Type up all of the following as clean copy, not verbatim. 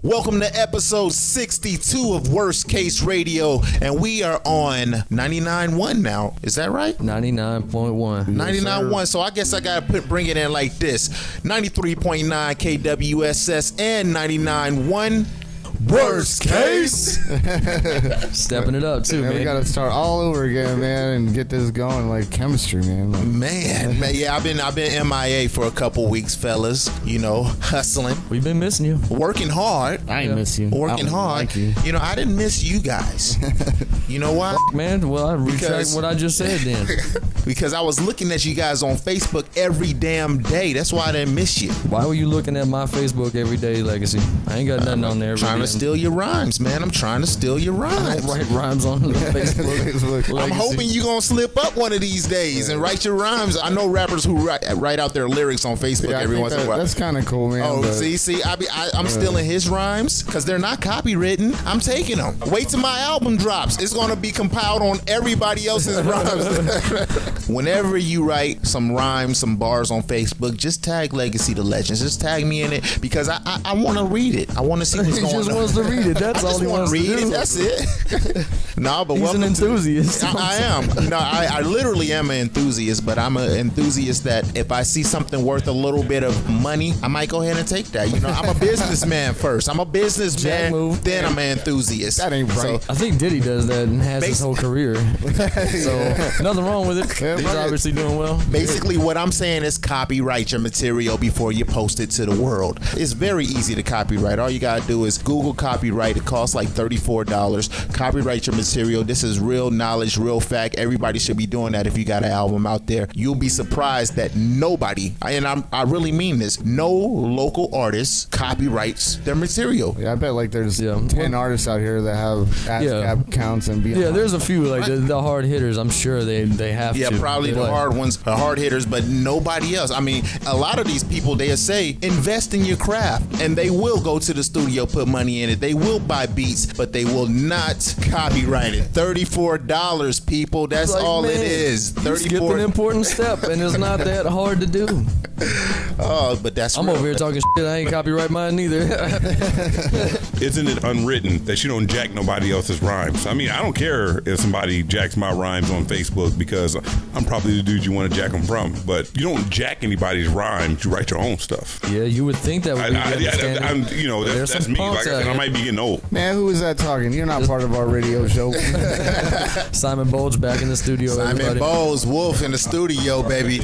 Welcome to episode 62 of Worst Case Radio, and we are on 99.1 now. Is that right? 99.1. 99.1. So I guess I gotta bring it in like this: 93.9 KWSS and 99.1. Worst case. Stepping it up too, man. We gotta start all over again, man, and get this going like chemistry, man. Man, yeah, I've been MIA for a couple weeks, fellas. You know, hustling. We've been missing you. Working hard. I ain't miss you. Working hard. Like you. You know, I didn't miss you guys. You know why? Man, well, I retract what I just said then. Because I was looking at you guys on Facebook every damn day. That's why I didn't miss you. Why were you looking at my Facebook every day, Legacy? I ain't got nothing on there. Trying to steal your rhymes, man. I'm trying to steal your I rhymes. don't write rhymes on Facebook. I'm hoping you're going to slip up one of these days and write your rhymes. I know rappers who write out their lyrics on Facebook every once in a while. That's kind of cool, man. Oh, see, I'm stealing his rhymes because they're not copywritten. I'm taking them. Wait till my album drops. It's going to be compiled on everybody else's rhymes. Whenever you write some rhymes, some bars on Facebook, just tag Legacy the Legends. Just tag me in it because I want to read it. I want to see what's going on. He just wants to read it. That's all he wants to do. That's it. No, but he's an enthusiast. I am. No, I literally am an enthusiast, but I'm an enthusiast that if I see something worth a little bit of money, I might go ahead and take that. You know, I'm a businessman first. I'm a businessman, then I'm an enthusiast. That ain't right. So, I think Diddy does that and has his whole career. So nothing wrong with it. Yeah, He's obviously doing well. Basically, what I'm saying is copyright your material before you post it to the world. It's very easy to copyright. All you gotta do is Google copyright. It costs like $34. Copyright your material. This is real knowledge, real fact. Everybody should be doing that if you got an album out there. You'll be surprised that nobody, and I really mean this, no local artist copyrights their material. Yeah, I bet like there's 10 artists out here that have ASCAP counts and beyond. Yeah, there's a few like the hard hitters. I'm sure they have to. Yeah, probably the hard ones, the hard hitters, but nobody else. I mean, a lot of these people, they'll say, invest in your craft, and they will go to the studio, put money in it. They will buy beats, but they will not copyright it. $34, people. That's like, all man, it is. 34. Skip an important step, and it's not that hard to do. Oh, but that's I'm over here talking shit. I ain't copyright mine neither. Isn't it unwritten that you don't jack nobody else's rhymes? I mean, I don't care if somebody jacks my rhymes on Facebook because I'm probably the dude you want to jack them from. But you don't jack anybody's rhymes. You write your own stuff. Yeah, you would think that would be understanding. You know, that's me. Like I said, I might be getting old. Man, who is that talking? You're not part of our radio show. Simon Bowles back in the studio. Simon Bowles, Wolf in the studio, baby.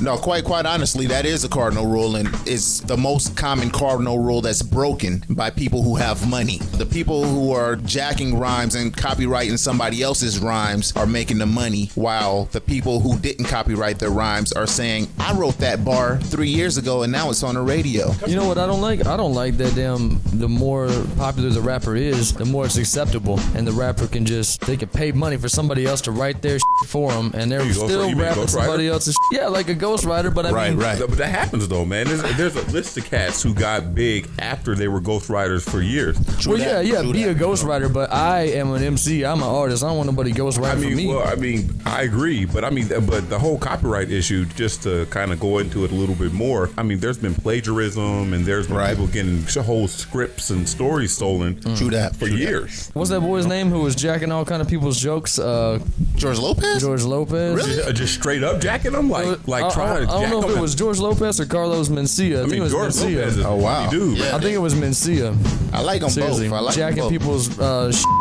No, quite honestly, that is a cardinal rule, and it's the most common cardinal rule that's broken by people who have money. The people who are jacking rhymes and copyrighting somebody else's rhymes are making the money, while the people who didn't copyright their rhymes are saying, I wrote that bar 3 years ago and now it's on the radio. You know what I don't like? I don't like that the more popular the rapper is, the more it's acceptable, and the rapper they can pay money for somebody else to write their shit for them, and they're still rapping somebody else's shit. Yeah, like a ghostwriter, but I mean... Right. But that happens, though, man. There's a list of cats who got big after they were ghostwriters for years. Be a ghostwriter, but I am an MC. I'm an artist. I don't want nobody ghostwriting for me. Well, I mean, I agree, but the whole copyright issue, just to kind of go into it a little bit more, I mean, there's been plagiarism, and there's been people getting whole scripts and stories stolen for years. What's that boy's name who was jacking all kind of people's jokes? George Lopez? George Lopez? Really? Just straight up jacking them? I don't know if it was George Lopez or Carlos Mencia. I think it was George Mencia. Lopez is a dude. Yeah, I think it was Mencia. I like them Seriously, both. I like jacking them both. people's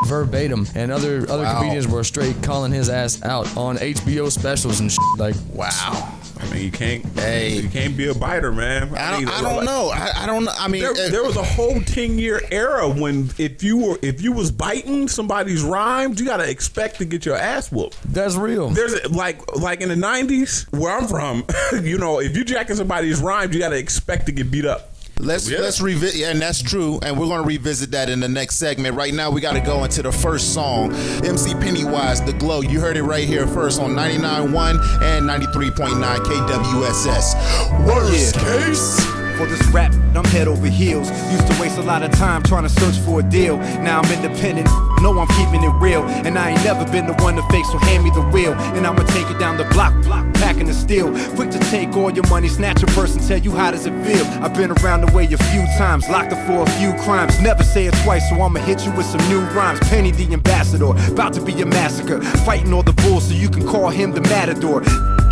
verbatim, and other comedians were straight calling his ass out on HBO specials and like. Wow. I mean, you can't be a biter, man. I don't know. I don't know. I mean, there was a whole 10-year era when if you was biting somebody's rhymes, you gotta expect to get your ass whooped. That's real. There's like in the 90s where I'm from, you know, if you jacking somebody's rhymes, you gotta expect to get beat up. Let's revisit, and that's true, and we're going to revisit that in the next segment. Right now, we got to go into the first song, MC Pennywise, The Glow. You heard it right here first on 99.1 and 93.9 KWSS. Worst case. For this rap, I'm head over heels. Used to waste a lot of time trying to search for a deal. Now I'm independent, know I'm keeping it real. And I ain't never been the one to fake, so hand me the wheel. And I'ma take it down the block, packing the steel. Quick to take all your money, snatch a purse and tell you how does it feel. I've been around the way a few times, locked up for a few crimes. Never say it twice, so I'ma hit you with some new rhymes. Penny the ambassador, about to be a massacre. Fighting all the bulls so you can call him the matador.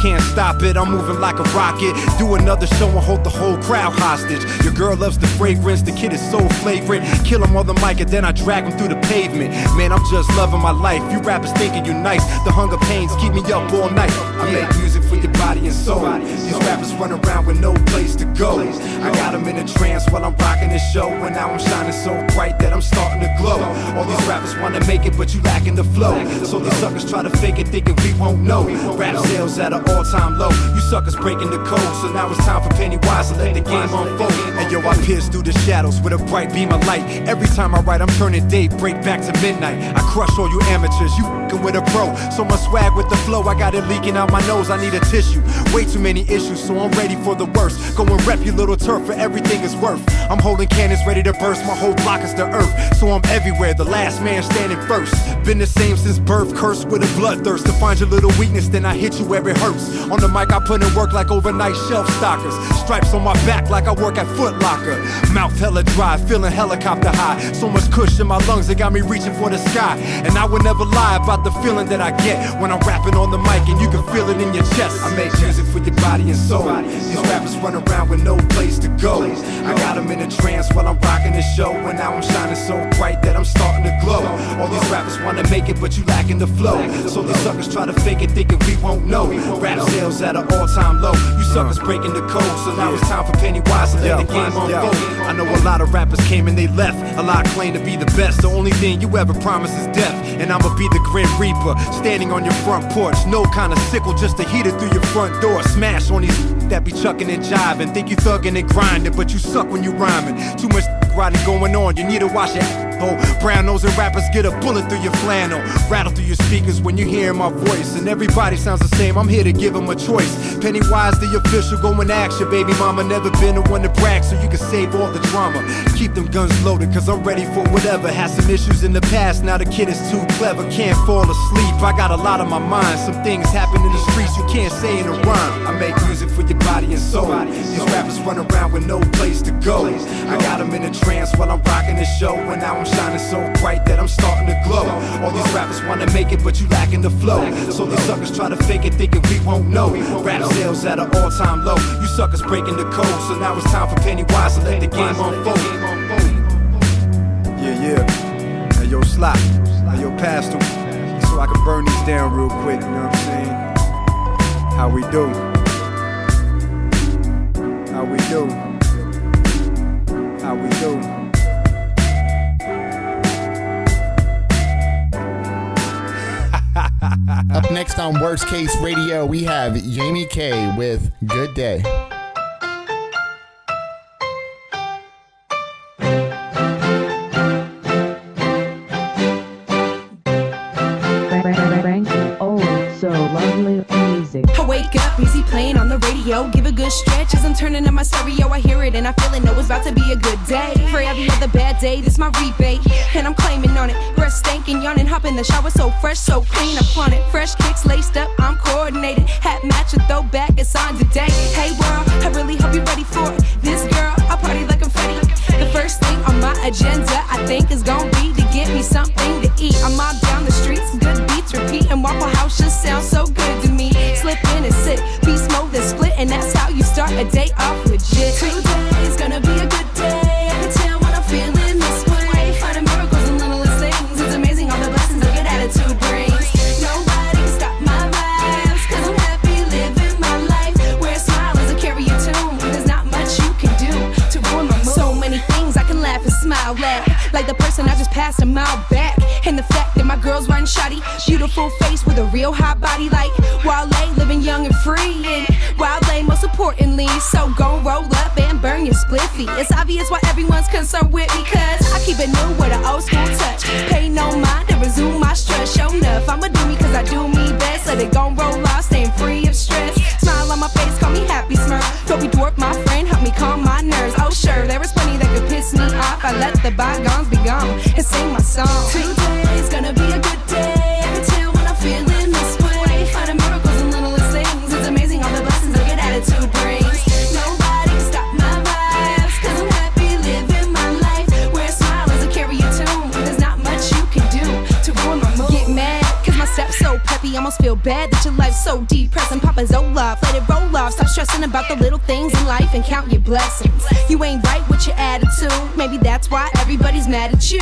Can't stop it, I'm moving like a rocket. Do another show and hold the whole crowd hostage. Your girl loves the fragrance, the kid is so flagrant. Kill him on the mic and then I drag him through the pavement. Man, I'm just loving my life. You rappers thinking you nice. The hunger pains keep me up all night. I make music for your body and soul. These rappers run around with no place to go. I got them in a trance while I'm rocking the show. And now I'm shining so bright that I'm starting to glow. All these rappers wanna make it, but you lacking the flow. So these suckers try to fake it, thinking we won't know. Rap sales at an all-time low. You suckers breaking the code, so now it's time for Pennywise to let the game unfold. And yo, I pierce through the shadows with a bright beam of light. Every time I write, I'm turning day break back to midnight. I crush all you amateurs, you f***ing with a pro. So much swag with the flow, I got it leaking out my nose. I need a tissue. Way too many issues, so I'm ready for the worst. Go and rep your little turf for everything it's worth. I'm holding cannons ready to burst. My whole block is the earth, so I'm everywhere. The last man standing first. Been the same since birth, cursed with a bloodthirst. To find your little weakness, then I hit you where it hurts. On the mic, I put in work like overnight shelf stockers. Stripes on my back like I work at Foot Locker. Mouth hella dry, feeling helicopter high. So much cush in my lungs, it got me reaching for the sky. And I would never lie about the feeling that I get when I'm rapping on the mic and you can feel it in your chest. I make music for your body and soul. These rappers run around with no place to go. I got them in a trance while I'm rocking the show. And now I'm shining so bright that I'm starting to glow. All these rappers wanna make it, but you lacking the flow. So these suckers try to fake it, thinking we won't know. Rap sales at an all-time low. You suckers breaking the code, so now it's time for Pennywise to let the game unfold. I know a lot of rappers came and they left. A lot claim to be the best. The only thing you ever promise is death. And I'ma be the Grim Reaper, standing on your front porch. No kind of sickle, just to heat it through your front door. Smash on these that be chucking and jiving. Think you thugging and grinding, but you suck when you rhyming. Too much riding going on, you need to wash your hole. Brown nosing rappers get a bullet through your flannel. Rattle through your speakers when you hear my voice. And everybody sounds the same, I'm here to give them a choice. Pennywise the official, go and ask your baby mama. Never been the one to brag, so you can save all the drama. Keep them guns loaded, cause I'm ready for whatever. Had some issues in the past, now the kid is too clever. Can't fall asleep, I got a lot on my mind. Some things happen in the streets you can't say in a rhyme. I make music for your body and soul. These rappers run around with no place to go. I got them in a trance while I'm rocking the show. And now I'm shining so bright that I'm starting to glow. All these rappers wanna make it, but you lacking the flow. So these suckers try to fake it, thinking we won't know. Rap sales at an all-time low. You suckers breaking the code, so now it's time for Pennywise to let the game unfold. Yeah. Hey yo, Slop. Hey yo, pass them, so I can burn these down real quick. You know what I'm saying? How we do? How we do? How we do? Up next on Worst Case Radio, we have Jamie K with Good Day. So lovely music. I wake up, easy playing on the radio. Give a good stretch as I'm turning on my stereo. I hear it and I feel it, know it's about to be a good day. For every other bad day, this my rebate. And I'm claiming on it. Breath stankin', yawning, hop in the shower so fresh, so clean, I'm on it. Fresh kicks laced up, I'm coordinated. Hat match a throwback, it's on today. Hey world, I really hope you're ready for it. This girl, I party like I'm Freddy. The first thing on my agenda, I think is gonna be to get me something to eat. I'm mob down the streets, good beats, repeat, and Waffle House just sounds so good to me. Slip in and sit, beast mode then split, and that's how you start a day off legit. Today's gonna be a good day, I can tell when I'm feeling this way. Finding miracles in littlest things, it's amazing all the blessings a good attitude brings. Nobody can stop my vibes, cause I'm happy living my life. Where a smile is a carry you tune, there's not much you can do to ruin my mood. So many things I can laugh and smile at, like the person I just passed a mile back. And the fact that my girl's riding shoddy, beautiful face with a real hot body like Wale, living young and free. And Wale, most importantly, so gon' roll up and burn your spliffy. It's obvious why everyone's concerned with me, cause I keep it new with an old school touch. Pay no mind and resume my stress. Show enough, I'ma do me cause I do me best. Let it gon' roll off, staying free of stress. Smile on my face, call me happy smurf. Toby Dwarf, my friend, help me calm my nerves. bygones be gone and sing my song. Today's gonna be a good day. I can tell when I'm feeling this way. Finding miracles in littlest things. It's amazing all the blessings a good attitude brings. Nobody can stop my vibes, cause I'm happy living my life. Where a smile is a carry your tune. There's not much you can do to ruin my mood. Get mad, cause my step's so peppy. Almost feel bad that your life's so depressing. Papa Zoloft, let it roll off. Stop stressing about the little things in life and count your blessings. You ain't right with your attitude. Maybe that's why everybody's mad at you.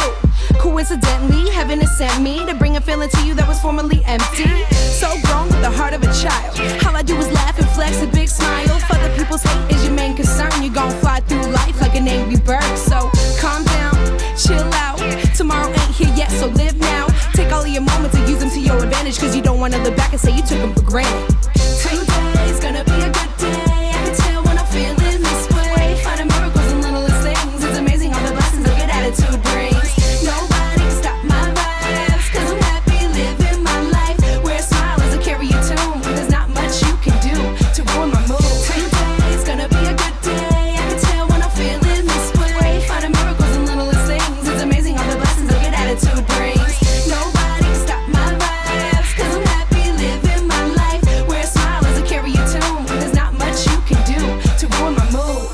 Coincidentally, heaven has sent me to bring a feeling to you that was formerly empty. So grown with the heart of a child. All I do is laugh and flex a big smile. If other people's hate is your main concern, you're gon' fly through life like an angry bird. So calm down, chill out. Tomorrow ain't here yet, so live now. Take all of your moments and use them to your advantage, cause you don't wanna look back and say you took them for granted. Today's gonna be a good day. I can tell when I'm feeling this way. Finding miracles in littlest things. It's amazing all the blessings a good attitude brings. Nobody can stop my vibes, cause I'm happy living my life. Where a smile is a carry your tune. There's not much you can do to ruin my mood. Today's gonna be a good day. I can tell when I'm feeling this way. Finding miracles in littlest things. It's amazing all the blessings a good attitude brings. Nobody can stop my vibes, cause I'm happy living my life. Where a smile is a carry your tune. There's not much you can do to ruin my mood.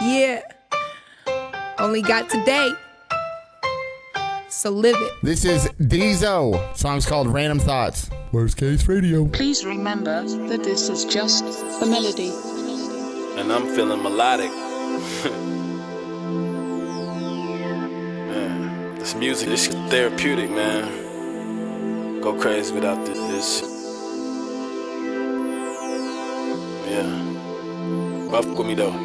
Yeah. Only got today, so live it. This is Diesel. Song's called Random Thoughts. Worst Case Radio. Please remember that this is just a melody. And I'm feeling melodic. Man, this music, this is therapeutic, man. Go crazy without this. Yeah. Fuck with me though.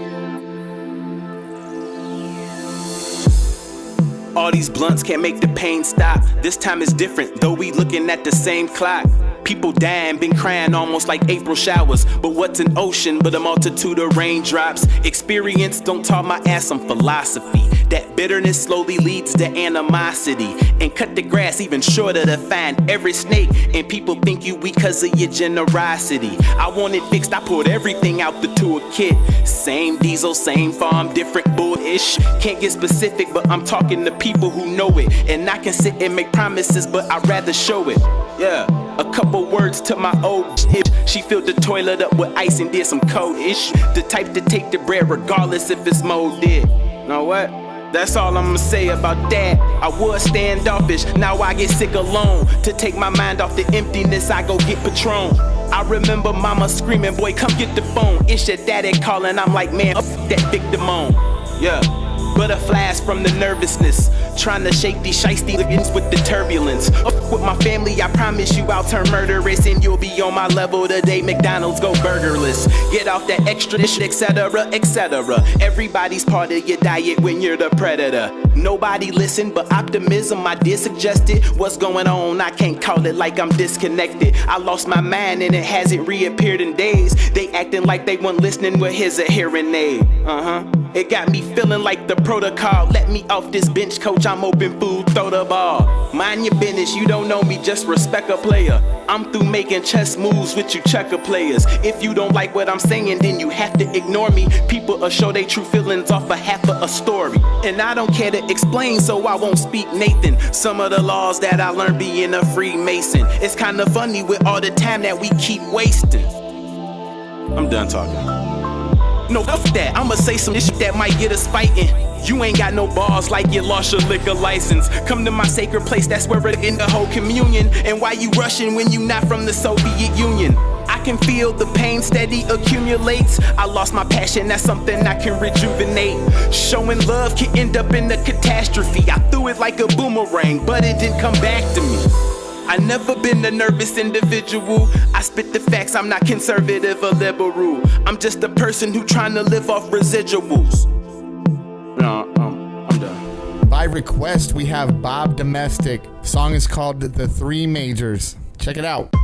All these blunts can't make the pain stop. This time is different, though we looking at the same clock. People dying, been crying almost like April showers. But what's an ocean but a multitude of raindrops? Experience don't taught my ass some philosophy. That bitterness slowly leads to animosity. And cut the grass even shorter to find every snake. And people think you weak cause of your generosity. I want it fixed, I pulled everything out the toolkit. Same diesel, same farm, different bullish. Can't get specific, but I'm talking to people who know it. And I can sit and make promises, but I'd rather show it. Yeah. A couple words to my old bitch. She filled the toilet up with ice and did some cold-ish. The type to take the bread regardless if it's molded. Know what? That's all I'ma say about that. I was standoffish, now I get sick alone. To take my mind off the emptiness, I go get Patron. I remember mama screaming, boy, come get the phone. It's your daddy calling, I'm like, man, up that victim on. Yeah. Butterflies from the nervousness. Trying to shake these shiesty liggins with the turbulence. Up with my family, I promise you I'll turn murderous. And you'll be on my level today, McDonald's go burgerless. Get off that extra dish, etc, etc. Everybody's part of your diet when you're the predator. Nobody listened, but optimism I did suggest it. What's going on? I can't call it like I'm disconnected. I lost my mind and it hasn't reappeared in days. They acting like they weren't listening, well here's a hearing aid. It got me feeling like the protocol. Let me off this bench, coach, I'm open food, throw the ball. Mind your business, you don't know me, just respect a player. I'm through making chess moves with you checker players. If you don't like what I'm saying, then you have to ignore me. People will show their true feelings off of half of a story. And I don't care to explain, so I won't speak Nathan. Some of the laws that I learned being a Freemason. It's kinda funny with all the time that we keep wasting. I'm done talking. No, fuck that, I'ma say some shit that might get us fighting. You ain't got no balls like you lost your liquor license. Come to my sacred place, that's where it in the whole communion. And why you rushing when you not from the Soviet Union? I can feel the pain steady accumulates. I lost my passion, that's something I can rejuvenate. Showing love can end up in a catastrophe. I threw it like a boomerang, but it didn't come back to me. I never been a nervous individual. I spit the facts, I'm not conservative or liberal. I'm just a person who trying to live off residuals. No, I'm done. By request, we have Bob Domestic. The song is called The Three Majors. Check it out.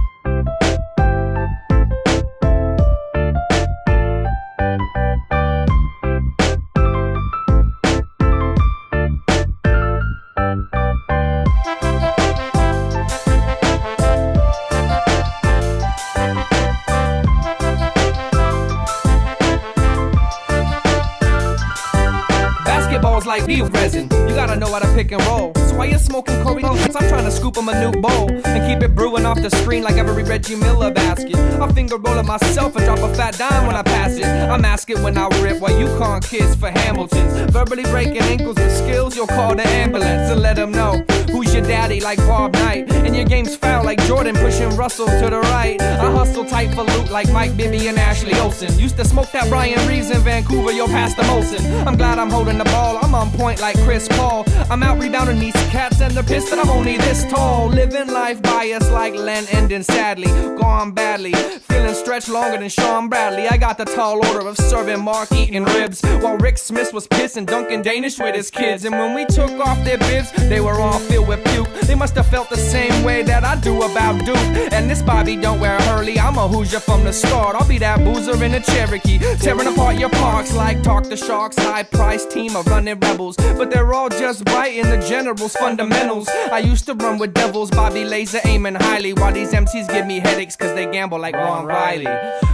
basketballs like real resin. You gotta know how to pick and roll. So while you're smoking Coritos, I'm trying to scoop 'em a new bowl and keep it brewing off the screen like every Reggie Miller basket. I finger roll it myself and drop a fat dime when I pass it. I mask it when I rip while you con kids for Hamiltons. Verbally breaking ankles with skills, you'll call the ambulance and let them know who's your daddy like Bob Knight. And your game's foul like Jordan pushing Russell to the right. I hustle tight for loot like Mike Bibby and Ashley Olsen. Used to smoke that Brian Reeves in Vancouver, yo past the Molson. I'm glad I'm holding the ball, I'm on point like Chris Paul. I'm out rebounding these cats and they're pissed that I'm only this tall. Living life biased like Len ending sadly, gone badly. Feeling stretched longer than Sean Bradley. I got the tall order of serving Mark eating ribs, while Rick Smith was pissing Duncan Danish with his kids. And when we took off their bibs, they were all filled with puke. They must have felt the same way that I do about Duke. And this Bobby don't wear Hurley, I'm a Hoosier from the start. I'll be that boozer in a Cherokee, tearing apart your parks like Talk the Sharks, high-priced team of running rebels. But they're all just biting the general's fundamentals. I used to run with devils, Bobby laser aiming highly, while these MCs give me headaches cause they gamble like Ron Riley.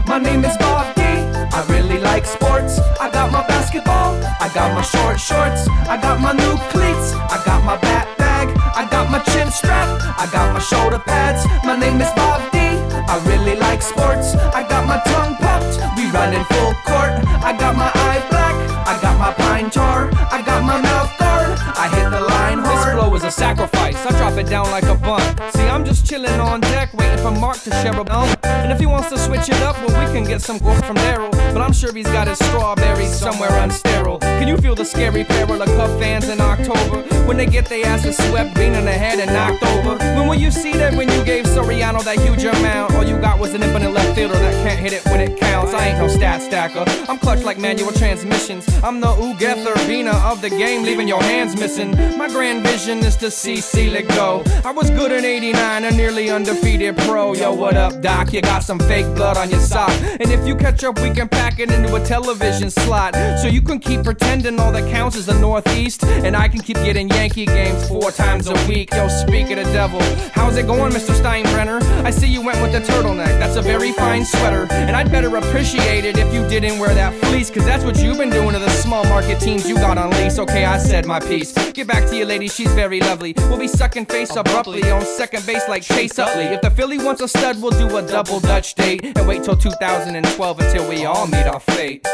My name is Bob D, I really like sports. I got my basketball, I got my short shorts, I got my new cleats, I got my bat bag, I got my chin strap, I got my shoulder pads. My name is Bob D, I really like sports. I got my tongue popped, we running full court. I got my eye black, I got my pine tar, I got my mouth guard, I hit the line hard. This flow is a sacrifice, I drop it down like a bun. See, I'm just chilling on deck, waiting for Mark to share a bone. And if he wants to switch it up, well, we can get some guap from Daryl. But I'm sure he's got his strawberries somewhere unsterile. Can you feel the scary peril of Cub fans in October, when they get their asses swept, bean in the head and knocked over? When will you see that when you gave Soriano that huge amount? All you got was an infinite left fielder that can't hit it when it counts. I ain't no stat stacker, I'm clutch like manual transmissions. I'm the Ugether Urbina of the game, leaving your hands missing. My grand vision is to see Selig go. I was good in '89, a nearly undefeated pro. Yo, what up, Doc? You got some fake blood on your sock. And if you catch up, we can pack it into a television slot, so you can keep pretending all that counts is the Northeast, and I can keep getting Yankee games 4 times a week. Yo, speak of the devil, how's it going, Mr. Steinbrenner? I see you went with the turtleneck, that's a very fine sweater, and I'd better appreciate it if you didn't wear that fleece, cause that's what you've been doing to the small market teams you got on lease. Okay, I said my piece. Get back to your lady, she's very lovely. We'll be sucking face abruptly on second base like Chase Utley. If the Philly wants a stud, we'll do a double Dutch date and wait till 2012 until we all meet our fate.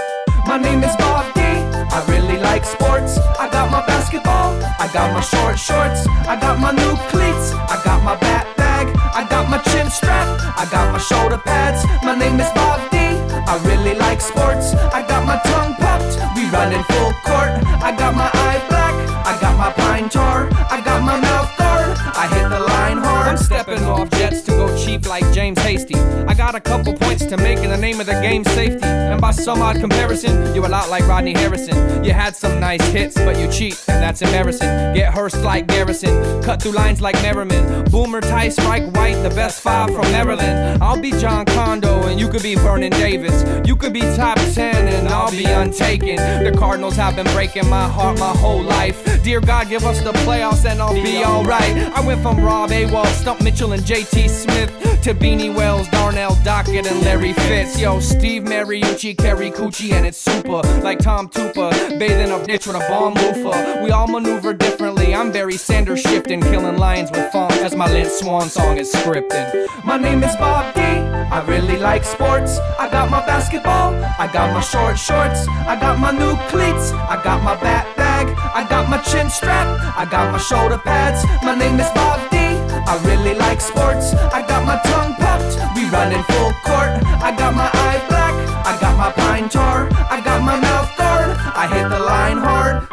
My name is Bob D, I really like sports. I got my basketball, I got my short shorts, I got my new cleats, I got my bat bag, I got my chin strap, I got my shoulder pads. My name is Bob D, I really like sports. I got my tongue popped, we running full court. I got my eye black, I got my pine tar, I got my mouth guard, I hit the line hard. I'm stepping off jets to go cheap like James Hasty. I got a couple points to make in the name of the game, safety. And by some odd comparison, you're a lot like Rodney Harrison. You had some nice hits, but you cheat, and that's embarrassing. Get Hurst like Garrison, cut through lines like Merriman. Boomer, Tice, Strike White, the best 5 from Maryland. I'll be John Kondo, and you could be Vernon Davis. You could be top 10, and I'll be untaken. The Cardinals have been breaking my heart my whole life. Dear God, give us the playoffs, and I'll be alright. I went from Rob Awol, Stump Mitchell, and JT Smith to Beanie Wells, Darnell Dockett, and Larry Fitz. Yo, Steve Mariucci, Kerry Coochie, and it's super like Tom Tupa, bathing a ditch with a bomb loofah. We all maneuver differently. I'm Barry Sanders shifting, killing lions with funk as my Lynn Swan song is scripting. My name is Bob D, I really like sports. I got my basketball, I got my short shorts, I got my new cleats, I got my bat bag, I got my chin strap, I got my shoulder pads. My name is Bob D, I really like sports. I got my tongue popped, we running full court. I got my eye black, I got my pine tar, I got my mouth guard, I hit the line hard.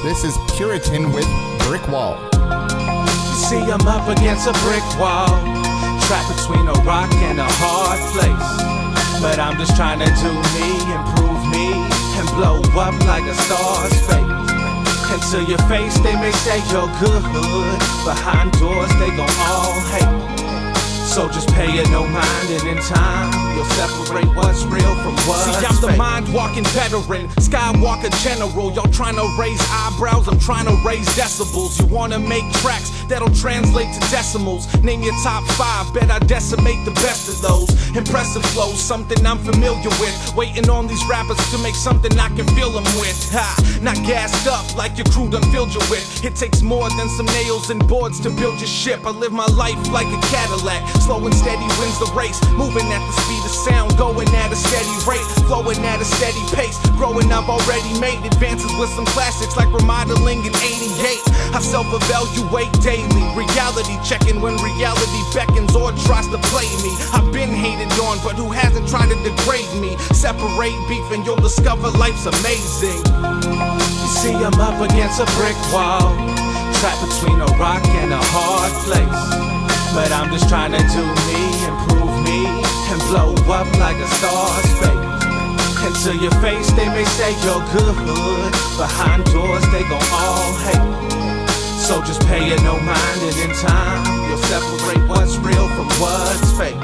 This is Puritan with Brick Wall. See, I'm up against a brick wall, trapped between a rock and a hard place. But I'm just trying to do me, improve me, and blow up like a star's fake. And to your face they may say you're good, behind doors they gon' all hate. So just pay it no mind, and in time you'll separate what's real from what's fake. See, I'm the mind-walking veteran, Skywalker general. Y'all trying to raise eyebrows, I'm trying to raise decibels. You wanna make tracks that'll translate to decimals. Name your top 5, bet I decimate the best of those. Impressive flows, something I'm familiar with. Waiting on these rappers to make something I can feel them with. Ha, not gassed up like your crew done filled you with. It takes more than some nails and boards to build your ship. I live my life like a Cadillac. Slow and steady wins the race. Moving at the speed of sound, going at a steady rate. Flowing at a steady pace. Growing, I've already made advances with some classics like remodeling in 88. I self-evaluate daily. Reality checking when reality beckons or tries to play me. I've been hated on, but who hasn't tried to degrade me? Separate beef and you'll discover life's amazing. You see, I'm up against a brick wall, trapped between a rock and a hard place. But I'm just trying to do me, improve me, and blow up like a star's fake. And to your face they may say you're good, behind doors they gon' all hate. So just pay it no mind, and in time you'll separate what's real from what's fake.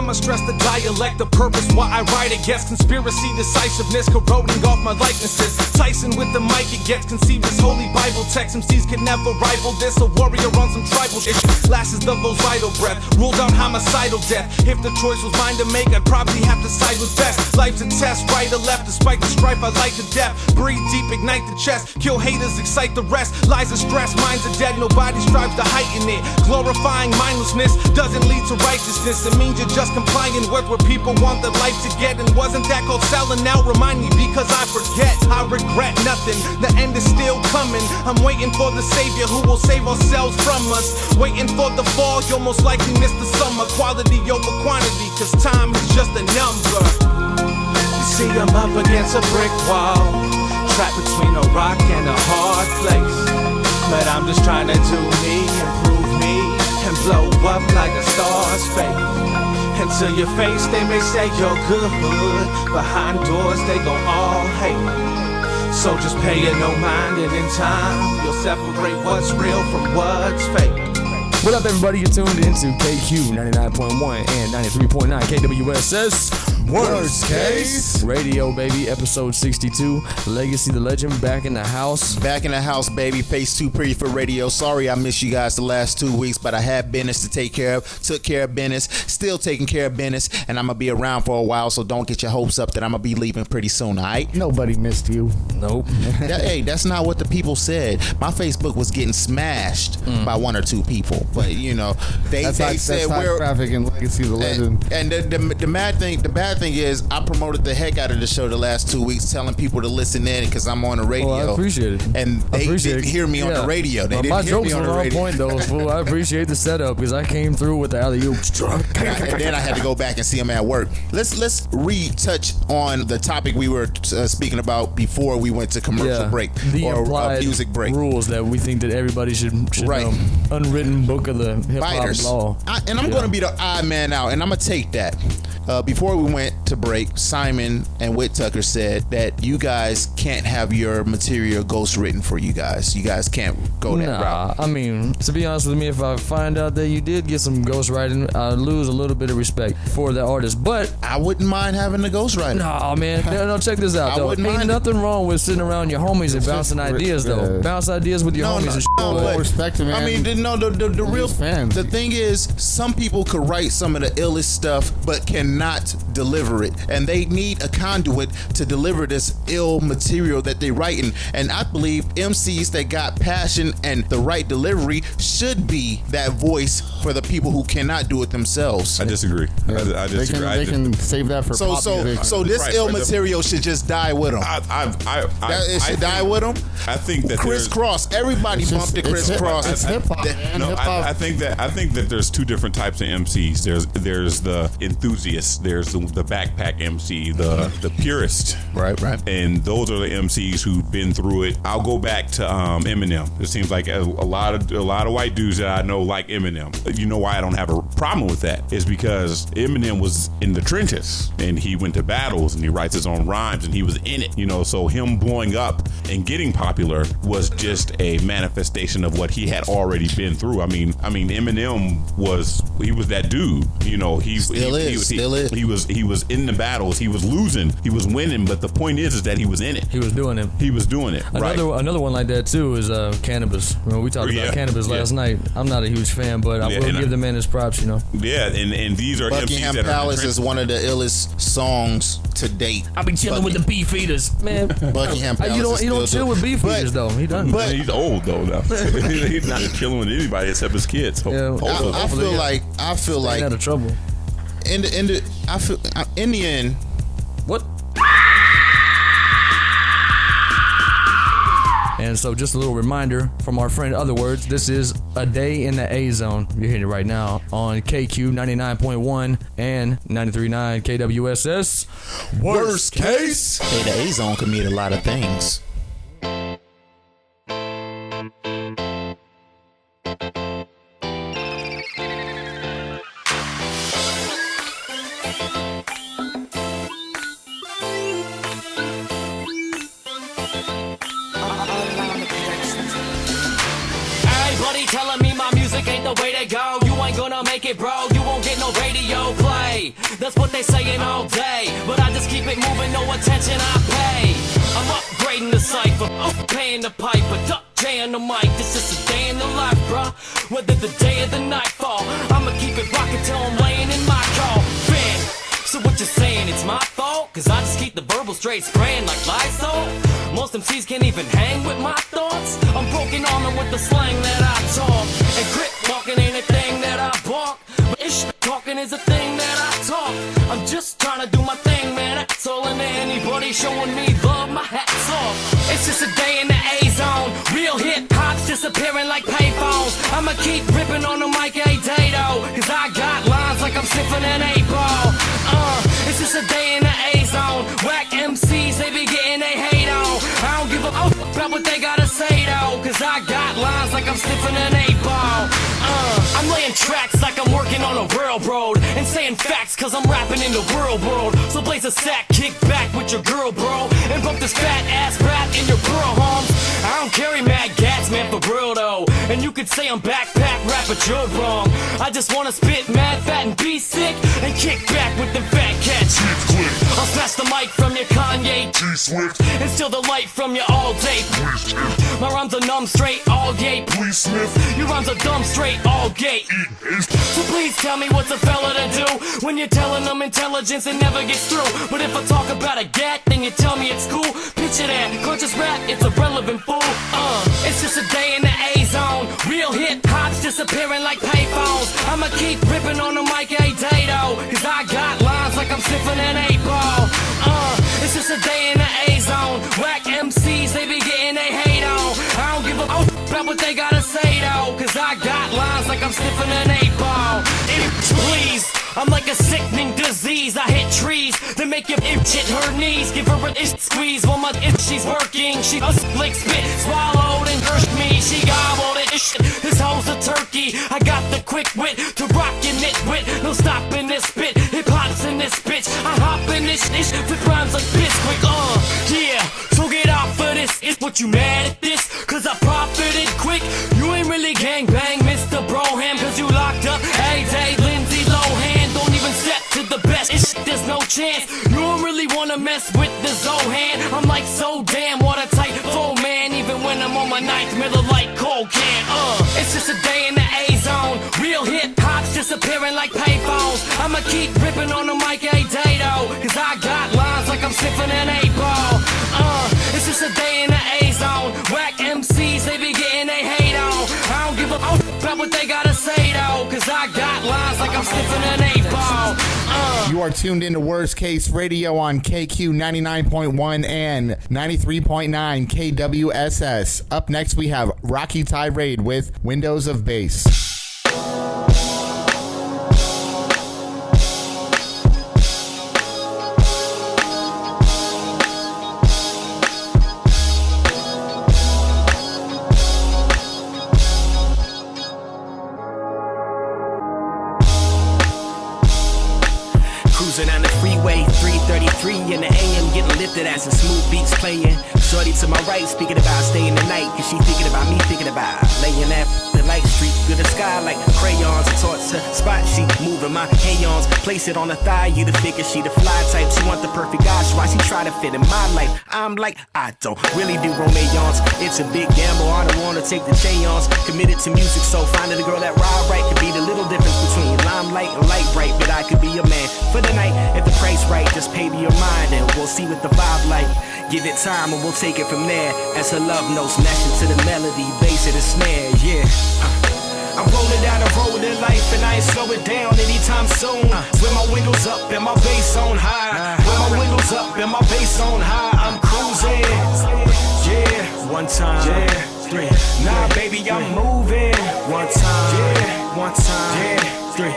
I'ma stress the dialect, the purpose why I write against conspiracy, decisiveness, corroding off my likenesses. Tyson with the mic, it gets conceived as holy Bible text. MCs can never rival this, a warrior on some tribal shit. Last is the most vital breath, ruled out homicidal death. If the choice was mine to make, I'd probably have to side with best. Life's a test, right or left, despite the strife I like to death. Breathe deep, ignite the chest, kill haters, excite the rest. Lies are stress, minds are dead, nobody strives to heighten it. Glorifying mindlessness doesn't lead to righteousness. It means you're just complying with what people want their life to get. And wasn't that called selling out? Remind me because I forget. I regret nothing, the end is still coming. I'm waiting for the savior who will save ourselves from us. Waiting for the fall, you'll most likely miss the summer. Quality over quantity, cause time is just a number. You see, I'm up against a brick wall, trapped between a rock and a hard place. But I'm just trying to do me, improve me, and blow up like a star's fake. And to your face they may say you're good, behind doors they gon' all hate. So just pay it no mind, and in time you'll separate what's real from what's fake. What up, everybody? You're tuned into KQ 99.1 and 93.9 KWSS. Worst case Radio, baby, episode 62. Legacy the Legend back in the house. Back in the house, baby. Face too pretty for radio. Sorry I missed you guys the last 2 weeks, but I had business to take care of. Took care of business. Still taking care of business. And I'm going to be around for a while, so don't get your hopes up that I'm going to be leaving pretty soon, all right? Nobody missed you. Nope. Hey, that's not what the people said. My Facebook was getting smashed by 1 or 2 people. But, you know, they said we're... traffic and Legacy the Legend. And the bad thing is I promoted the heck out of the show the last 2 weeks, telling people to listen in because I'm on the radio. Well, I appreciate it. And they didn't hear me on the radio. They didn't hear me on the radio. My jokes were on point though, fool. I appreciate the setup because I came through with the alley-oop. And then I had to go back and see them at work. Let's retouch on the topic we were speaking about before we went to commercial break or music break. Rules that we think that everybody should know. Unwritten book of the hip-hop law. And I'm going to be the odd man out, and I'm going to take that. Before we went to break, Simon and Whit Tucker said that you guys can't have your material ghostwritten for you guys. You guys can't go that route. I mean, to be honest with me, if I find out that you did get some ghostwriting, I lose a little bit of respect for the artist. But I wouldn't mind having a ghostwriter. Nah, man. No, check this out, though. Ain't nothing wrong with sitting around your homies and bouncing ideas, though. Bounce ideas with your homies and shit. But respect him, man. I mean, the real thing is, some people could write some of the illest stuff, but can cannot deliver it, and they need a conduit to deliver this ill material that they writing. And I believe MCs that got passion and the right delivery should be that voice for the people who cannot do it themselves. I disagree. I disagree. They can save that for pop music. So this ill material should just die with them. It should die with them. I think that crisscross. Everybody bumped the crisscross. It's hip hop. I think that there's two different types of MCs. There's the enthusiasts. There's the backpack MC, the purist. Right. And those are the MCs who've been through it. I'll go back to Eminem. It seems like a lot of white dudes that I know like Eminem. You know why I don't have a problem with that is because Eminem was in the trenches and he went to battles and he writes his own rhymes and he was in it. So him blowing up and getting popular was just a manifestation of what he had already been through. I mean Eminem was that dude. He was in the battles. He was losing. He was winning. But the point is that he was in it. He was doing it. Another one like that too is Cannabis. We talked about Cannabis last night. I'm not a huge fan, but I will give the man his props. Yeah, and these are Buckingham MCs that Palace is one of the illest songs to date. I be chilling with the beef eaters, man. Buckingham Palace. You don't chill with beef eaters though. He doesn't. But he's old though now. He's not chilling with anybody except his kids. I feel like out of trouble. In the end. What? And so just a little reminder from our friend Other Words, this is A Day in the A-Zone. You're hearing it right now on KQ 99.1 and 93.9 KWSS. Worst case. Hey, the A-Zone can mean a lot of things. Telling me my music ain't the way to go. You ain't gonna make it, bro. You won't get no radio play. That's what they saying all day, but I just keep it moving, no attention I pay. I'm upgrading the cipher, paying the piper, duck J on the mic. This is a day in the life, bruh. Whether the day or the night fall, I'ma keep it rocking till I'm laying in my coffin. So what you saying, it's my fault? Cause I just keep the verbal straight spraying like Lysol. Most MCs can't even hang with my thoughts. I'm broken armor with the slang that I talk. And grip walking ain't a thing that I bark. But ish talking is a thing that I talk. I'm just trying to do my thing, man, that's all. And anybody showing me love, my hat's off. It's just a day in the A-Zone. Real hip-hop's disappearing like payphones. I'ma keep ripping on the mic a day though. Cause I got lines like I'm sniffing an 8-ball. It's just a day in the A-Zone. Whack MCs, they be getting they hate on. I don't give a fuck about what they gotta say though. Cause I got lines like I'm sniffing an 8-ball. I'm laying tracks like I'm working on a railroad. And saying facts cause I'm rapping in the real world. So blaze a sack, kick back with your girl, bro. And bump this fat ass rap in your girl homes. I don't carry mad gas, man, for real though. And you could say I'm backpack rap, but you're wrong. I just wanna spit mad fat and be sick. And kick back with them fat cats. I'll smash the mic from your Kanye T-Swift. And steal the light from you all day. My rhymes are numb straight all gay. Please Smith. Your rhymes are dumb straight all gay. So please tell me what's a fella to do when you're telling them intelligence and never gets through. But if I talk about a gat, then you tell me it's cool. Picture that, conscious rap, it's irrelevant, fool. It's just a day in the A-Zone. Real hip-hop's disappearing like payphones. I'ma keep ripping on the mic a day though. Cause I got lines like I'm sniffing an 8-ball. It's just a day in the A-Zone. Whack MCs, they be getting they hate on. I don't give a fuck about what they gotta say though. Cause I got lines like I'm sniffing an 8-ball. Please, I'm like a sickening disease. I hit trees that make your itch hit her knees. Give her an itch squeeze while my itch she's working. She a slick spit, swallowed and cursed me. She gobbled it. This hoe's a turkey. I got the quick wit to rock your nitwit. No stopping this spit. Hip hop's in this bitch. I hop in this ish with rhymes like Bisquick. Yeah. So get out for this. Is what you mad at this? Cause I profited quick. You ain't really gangbang, Mr. Broham. Cause you locked up. Hey, day, Lindsay Lohan. Don't even step to the best. There's no chance. You don't really wanna mess with the Zohan. I'm like so damn watertight. Full man. Even when I'm on my ninth Miller Lite cold can. It's just a day in the A-Zone. Real hip hop's disappearing like payphones. I'ma keep ripping on the mic a day though, cause I got lines like I'm sniffing an 8-ball. It's just a day in the A-zone. Whack MCs, they be getting they hate on. I don't give a f about what they gotta say though, cause I got lines like I'm sniffing an 8-ball. You are tuned into Worst Case Radio on KQ 99.1 and 93.9 KWSS. Up next we have Rocky Tirade with Windows of Bass. Cruising down the freeway, 333 in the AM, getting lifted as the smooth beats playing. Shorty to my right, speaking about staying the night, cause she thinking about me, thinking about laying that the light street through the sky like crayons. Torch to spot, she moving my hayons. Place it on the thigh, you the figure, she the fly type. She want the perfect guy, so why she try to fit in my life? I'm like, I don't really do romance. It's a big gamble, I don't wanna take the chance. Committed to music, so finding a girl that ride right could be the little difference between limelight and light bright. But I could be a man for the night, if the price right, just pay me your mind and we'll see what the vibe like. Give it time and we'll take it from there. As her love notes mashing to the melody, bass and the snare, yeah. I'm rolling down the road in life and I ain't slow it down anytime soon. With my windows up and my bass on high. With my windows up and my bass on high. I'm cruising, yeah. One time, yeah. Three. Nah, baby, I'm moving. One time, yeah. One time, yeah. Three.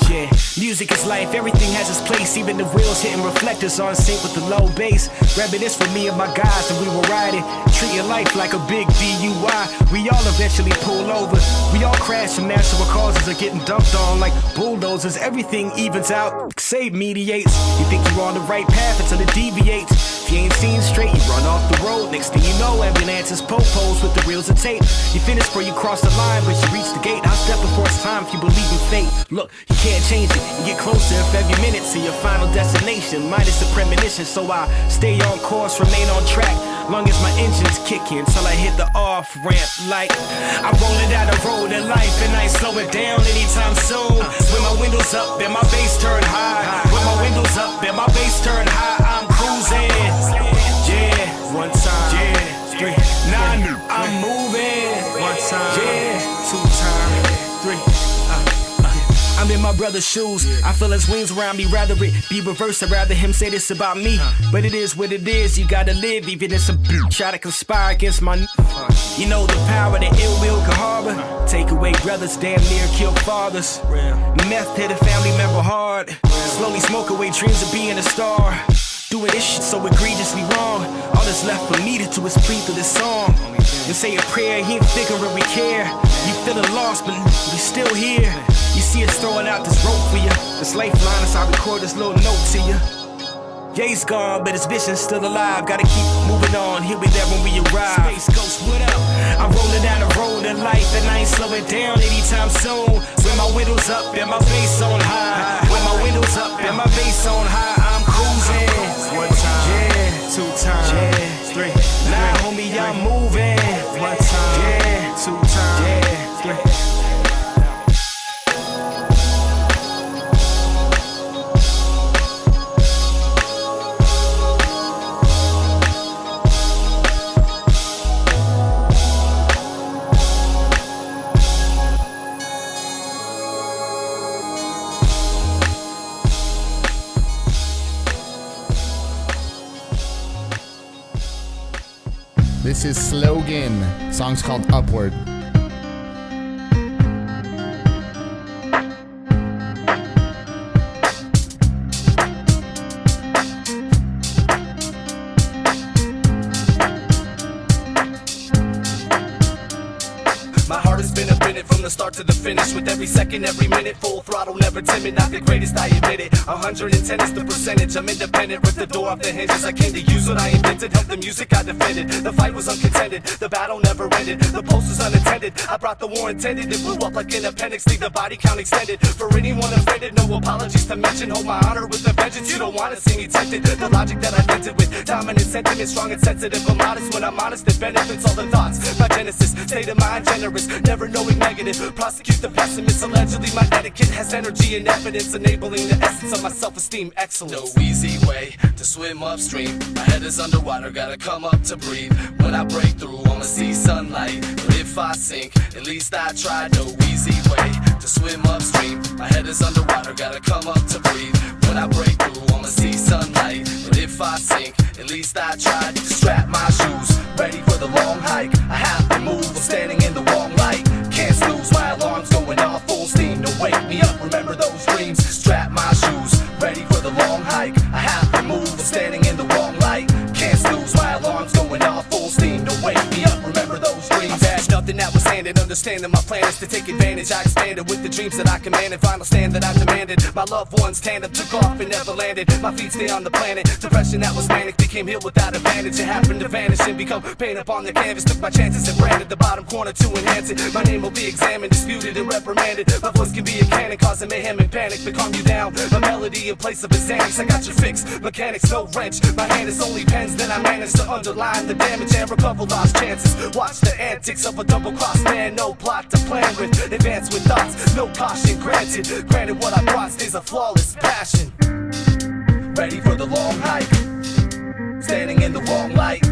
Yeah, music is life, everything has its place. Even the wheels hitting reflectors on sync with the low bass. Grabbing this for me and my guys and we were riding. Treating life like a big DUI. We all eventually pull over. We all crash from natural causes of getting dumped on like bulldozers. Everything evens out, save mediates. You think you're on the right path until it deviates. If you ain't seen straight, you run off the road. Next thing you know, ambulances popos with the reels of tape. You finish before you cross the line, but you reach the gate. I'll step before it's time if you believe in fate. Look, you can't change it. You get closer every minute to your final destination. Minus the premonition, so I stay on course, remain on track. Long as my engine's kicking till I hit the off ramp. Like I'm rolling down the road in life and I ain't slow it down anytime soon. With my windows up and my bass turn high. With my windows up and my bass turn high. I'm cruising, yeah. One time, yeah. Three. Nah, I'm moving. One time, yeah. Two times, three. I'm in my brother's shoes. I feel his wings around me. Rather it be reversed. I'd rather him say this about me. But it is what it is. You gotta live, even if some try to conspire against my. You know the power that ill will can harbor. Take away brothers, damn near kill fathers. Meth hit a family member hard. Slowly smoke away dreams of being a star. Doing this shit so egregiously wrong. All that's left for me to do is plead through this song. And say a prayer, he ain't figuring we care. You feeling lost, but we still here. You see us throwing out this rope for you. This lifeline is how I record this little note to you. Yeah, he's gone, but his vision's still alive. Gotta keep moving on, he'll be there when we arrive. Space Ghost, what up? I'm rolling down the road of life and I ain't slowing down anytime soon. With my windows up and my bass on high. With my windows up and my bass on high. I'm cruising. One time, yeah. Two times, yeah. Three. Nah, homie, I'm moving. One time, yeah. Two times, yeah. Three. This is Slogan. Song's called Upward. My heart has been a minute from the start to the finish. With every second, every minute, full throttle, never timid. Not the greatest, I admit it. 110 is the percentage. I'm independent, rip the door off the hinges. I came to use what I invented. Help the music I defended. The fight was uncontended. The battle never ended. The post was unattended. I brought the war intended. It blew up like an appendix. Leave the body count extended. For anyone offended, no apologies to mention. Hold my honor with a vengeance. You don't wanna see me tempted. The logic that I vented with dominant sentiment, strong and sensitive, but modest. When I'm honest, it benefits all the thoughts. My genesis, state of mind generous, never knowing negative. Prosecute the pessimist. evidence. Allegedly my etiquette has energy and evidence, enabling the essence of my self-esteem excellence. No easy way to swim upstream. My head is underwater, gotta come up to breathe. When I break through, I'ma see sunlight. But if I sink, at least I tried. No easy way to swim upstream. My head is underwater, gotta come up to breathe. When I break through, I'ma see sunlight. But if I sink, at least I tried. Strap my shoes, ready for the long hike. I have to move, I'm standing in the wrong light. Can't snooze, my alarm's going off full steam to wake me up. Remember those dreams. Strap my shoes, ready for the long hike. I have to move, I'm standing in the wrong light. Can't snooze, my alarm's going off full steam to wake me up. Remember those dreams. I've had nothing that was handed. Understanding my plan is to take advantage. I expanded with the dreams that I commanded. Final stand that I demanded. My loved ones tandem took off and never landed. My feet stay on the planet. Depression that was manic became healed without advantage. It happened to vanish and become paint up on the canvas. Took my chances and branded the bottom corner to enhance it. My name will be examined, disputed and reprimanded. My voice can be a cannon, causing mayhem and panic to calm you down. My melody in place of a Xanax. I got your fix, mechanics, no wrench. My hand is only pens, then I manage to underline the damage and recover lost chances. Watch the antics of a double-crossed man. No plot to plan with, advance with thoughts, no caution granted. Granted what I brought is a flawless passion. Ready for the long hike, standing in the wrong light.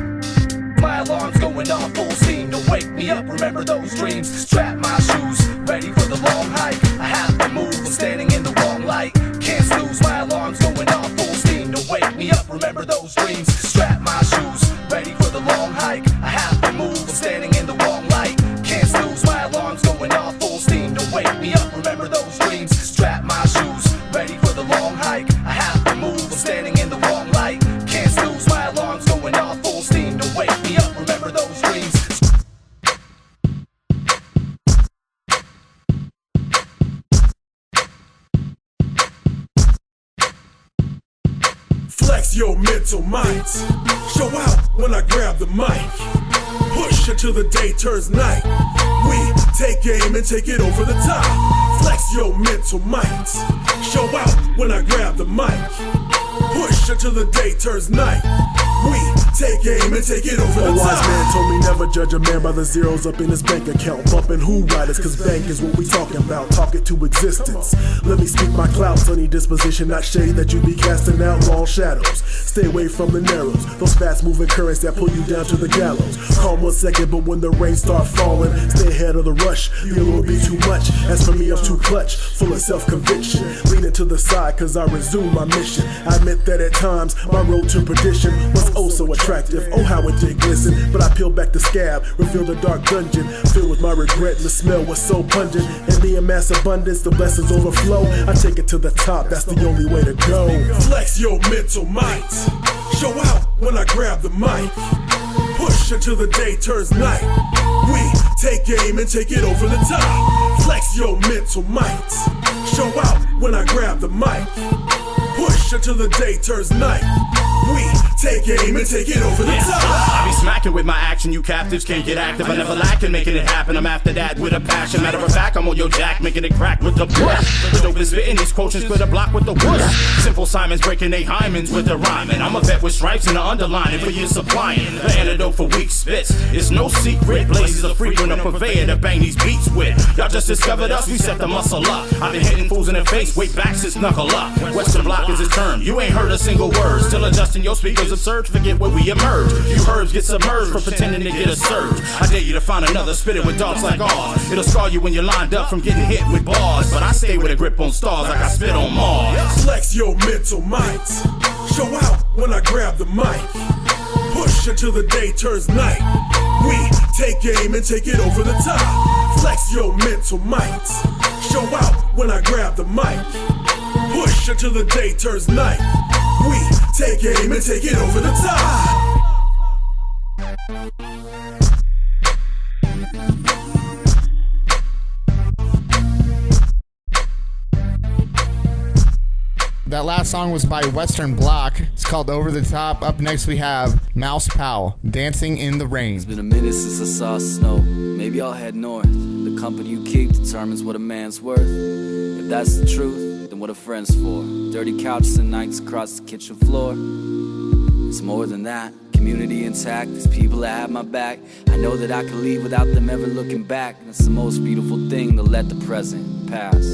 My alarm's going off full steam to wake me up. Remember those dreams. Strap my shoes, ready for the long hike. I have to move, I'm standing in the wrong light. Can't snooze, my alarm's going off full steam to wake me up. Remember those dreams. Strap my shoes, ready for the long hike. I have to move, I'm standing in the wrong light. Can't snooze, my alarm's going off full steam to wake me up. Remember those dreams. Strap my shoes, ready for the long hike. I have to move, I'm standing in the wrong light. Can't snooze, my alarm's going off full steam to wake me up. Remember those dreams. Flex your mental minds. Show out when I grab the mic. Push until the day turns night. We take aim and take it over the top. Flex your mental minds. Show out when I grab the mic. Push until the day turns night. We take aim and take it over the top. A wise man told me never judge a man by the zeros up in his bank account. Bumping who riders, cause bank is what we talking about. Talk it to existence. Let me speak my clout, sunny disposition, not shade that you be casting out long shadows. Stay away from the narrows, those fast moving currents that pull you down to the gallows. Calm 1 second, but when the rain start falling, stay ahead of the rush. You will be too much. As for me, I'm too clutch, full of self-conviction. Leaning to the side, cause I resume my mission. I admit that at times my road to perdition was oh so attractive. Oh how it did glisten, but I peeled back the scab, revealed a dark dungeon filled with my regret. The smell was so pungent, and the mass abundance, the blessings overflow. I take it to the top, that's the only way to go. Flex your mental minds. Show out when I grab the mic. Push until the day turns night. We take aim and take it over the top. Flex your mental minds. Show out when I grab the mic. Push until the day turns night. We take aim and take it over the top. I be smacking with my action, you captives can't get active. I never lack in making it happen, I'm after that with a passion. Matter of fact, I'm on your jack, making it crack with the push. The dope is spitting these quotients, split a block with the whoosh. Simple Simons breaking they hymens with the rhyming. I'm a vet with stripes and the underlining for you supplying. The antidote for weak spits, it's no secret. Blazes a frequent a purveyor to bang these beats with. Y'all just discovered us, we set the muscle up. I've been hitting fools in the face, way back since knuckle up. Western block is his term, you ain't heard a single word. Still adjusting your speakers absurd, forget where we emerge. You herbs get submerged for pretending to get a surge. I dare you to find another spitting with dogs like ours. It'll scar you when you're lined up from getting hit with bars. But I stay with a grip on stars like I spit on Mars. Flex your mental minds. Show out when I grab the mic. Push until the day turns night. We take aim and take it over the top. Flex your mental minds. Show out when I grab the mic. Push until the day turns night. We take aim and take it over the top. That last song was by Western Block. It's called Over the Top. Up next we have Mouse Powell, Dancing in the Rain. It's been a minute since I saw snow. Maybe I'll head north. The company you keep determines what a man's worth. If that's the truth, then what are friends for? Dirty couches and nights across the kitchen floor. It's more than that. Community intact, there's people that have my back. I know that I can leave without them ever looking back. And it's the most beautiful thing to let the present past.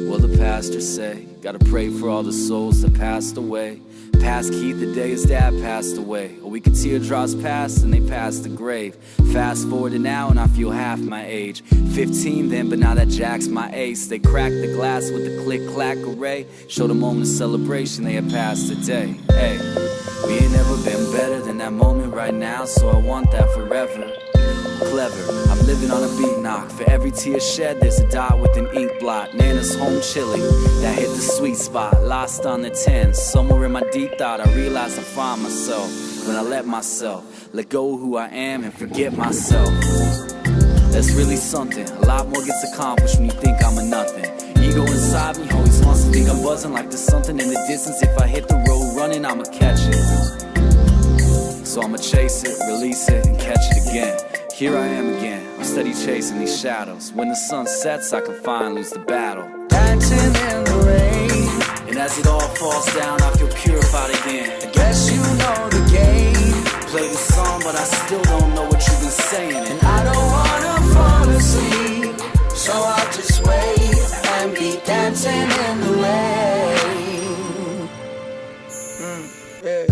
Well, the pastor say, gotta pray for all the souls that passed away. Past Keith, the day his dad passed away. Or we could teardrops past and they passed the grave. Fast forward to now and I feel half my age. 15 then, but now that Jack's my ace. They cracked the glass with the click-clack array. Showed a moment of celebration, they had passed the day. Hey, we ain't never been better than that moment right now, so I want that forever. Clever, I'm living on a beat knock. For every tear shed, there's a dot with an ink blot. Nana's home chili, that hit the sweet spot. Lost on the 10, somewhere in my deep thought, I realized I find myself when I let go of who I am and forget myself. That's really something. A lot more gets accomplished when you think I'm a nothing. Ego inside me always wants to think I'm buzzing, like there's something in the distance. If I hit the road running, I'ma catch it. So I'ma chase it, release it, and catch it again. Here I am again, I'm steady chasing these shadows. When the sun sets, I can finally lose the battle. Dancing in the rain, and as it all falls down, I feel purified again. I guess you know the game. Play the song, but I still don't know what you've been saying. And I don't wanna fall asleep, so I'll just wait and be dancing in the rain. Yeah.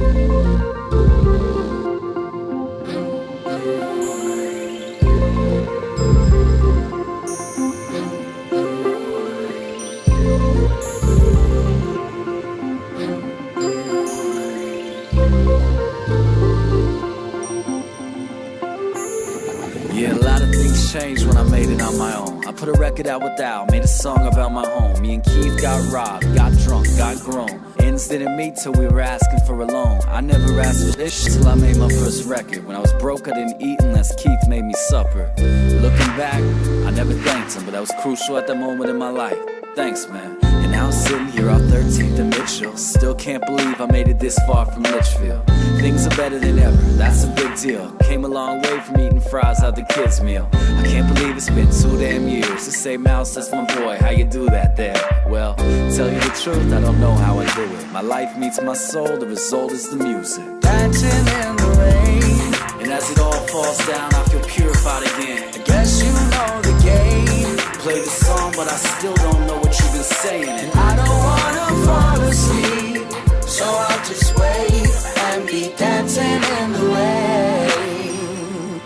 Yeah, a lot of things changed when I made it on my own. I put a record out with Al, made a song about my home. Me and Keith got robbed, got drunk, got grown. Ends didn't meet till we were asking for a loan. I never asked for this till I made my first record. When I was broke, I didn't eat unless Keith made me supper. Looking back, I never thanked him, but that was crucial at that moment in my life. Thanks, man. And now I'm sitting here off 13th and Mitchell. Still can't believe I made it this far from Litchfield. Things are better than ever, that's a big deal. Came a long way from eating fries out the kids' meal. I can't believe it's been 2 damn years. To say, Mouse, that's my boy, how you do that there? Well, tell you the truth, I don't know how I do it. My life meets my soul, the result is the music. Dancing in the rain, and as it all falls down, I feel purified again. I guess you know the game. Play the song, but I still don't know what you've been saying. And I don't wanna fall asleep, so I'll just wait and be dancing in the rain.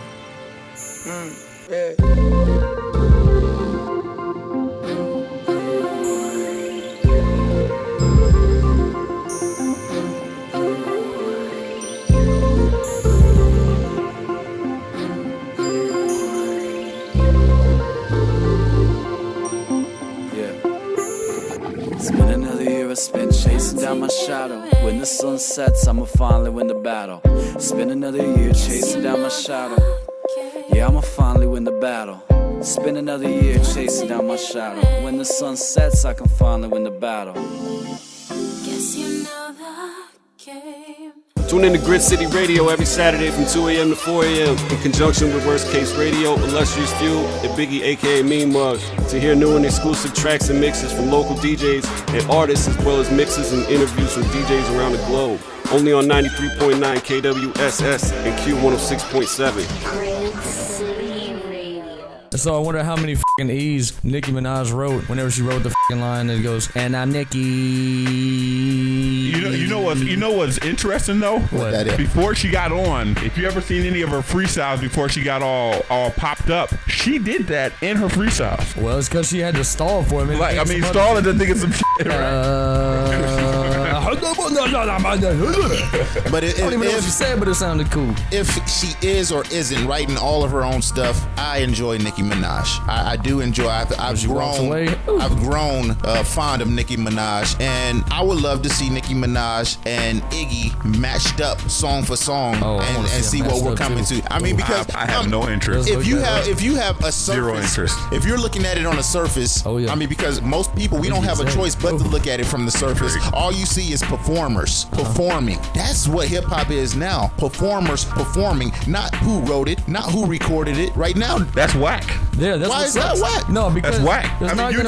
Yeah. It's been another year I spent chasing down my shadow. When the sun sets, I'ma finally win the battle. It's been another year chasing down my shadow. Yeah, I'ma finally win the battle. It's been another year chasing down my shadow. When the sun sets, I can finally win the battle. Guess you know the game. Tune in to Grid City Radio every Saturday from 2 a.m. to 4 a.m. in conjunction with Worst Case Radio, Illustrious Few, and Biggie aka Mean Mug to hear new and exclusive tracks and mixes from local DJs and artists, as well as mixes and interviews from DJs around the globe. Only on 93.9 KWSS and Q106.7. So I wonder how many fucking E's Nicki Minaj wrote whenever she wrote the fucking line that goes, "And I'm Nicki." You know what's interesting though? What that is? Before she got on, if you ever seen any of her freestyles before she got all popped up, she did that in her freestyles. Well, it's because she had to stall for him. Stalling to think of some shit. But I don't even know what she said, but it sounded cool. If she is or isn't writing all of her own stuff, I enjoy Nicki Minaj. I do enjoy. I've grown fond of Nicki Minaj, and I would love to see Nicki Minaj and Iggy matched up song for song and see what we're coming to. I mean, because I have no interest. If you have a surface, zero interest. If you're looking at it on a surface, I mean, because most people we don't have a choice but to look at it from the surface. All you see is It's performers performing. That's what hip hop is now. Performers performing, not who wrote it, not who recorded it. Right now, that's whack. Yeah, that's why is that whack? No, because that's whack. There's not you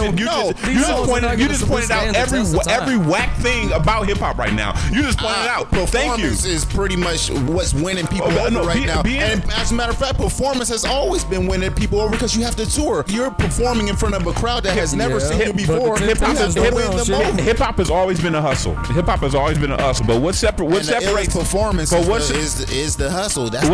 just pointed out every whack thing about hip hop right now. You just pointed it out. Thank you. Performance is pretty much what's winning people over right now. And as a matter of fact, performance has always been winning people over because you have to tour. You're performing in front of a crowd that has never seen you before. Hip hop has always been a hustle. Hip hop has always been a hustle. But what separates performance is the hustle. That's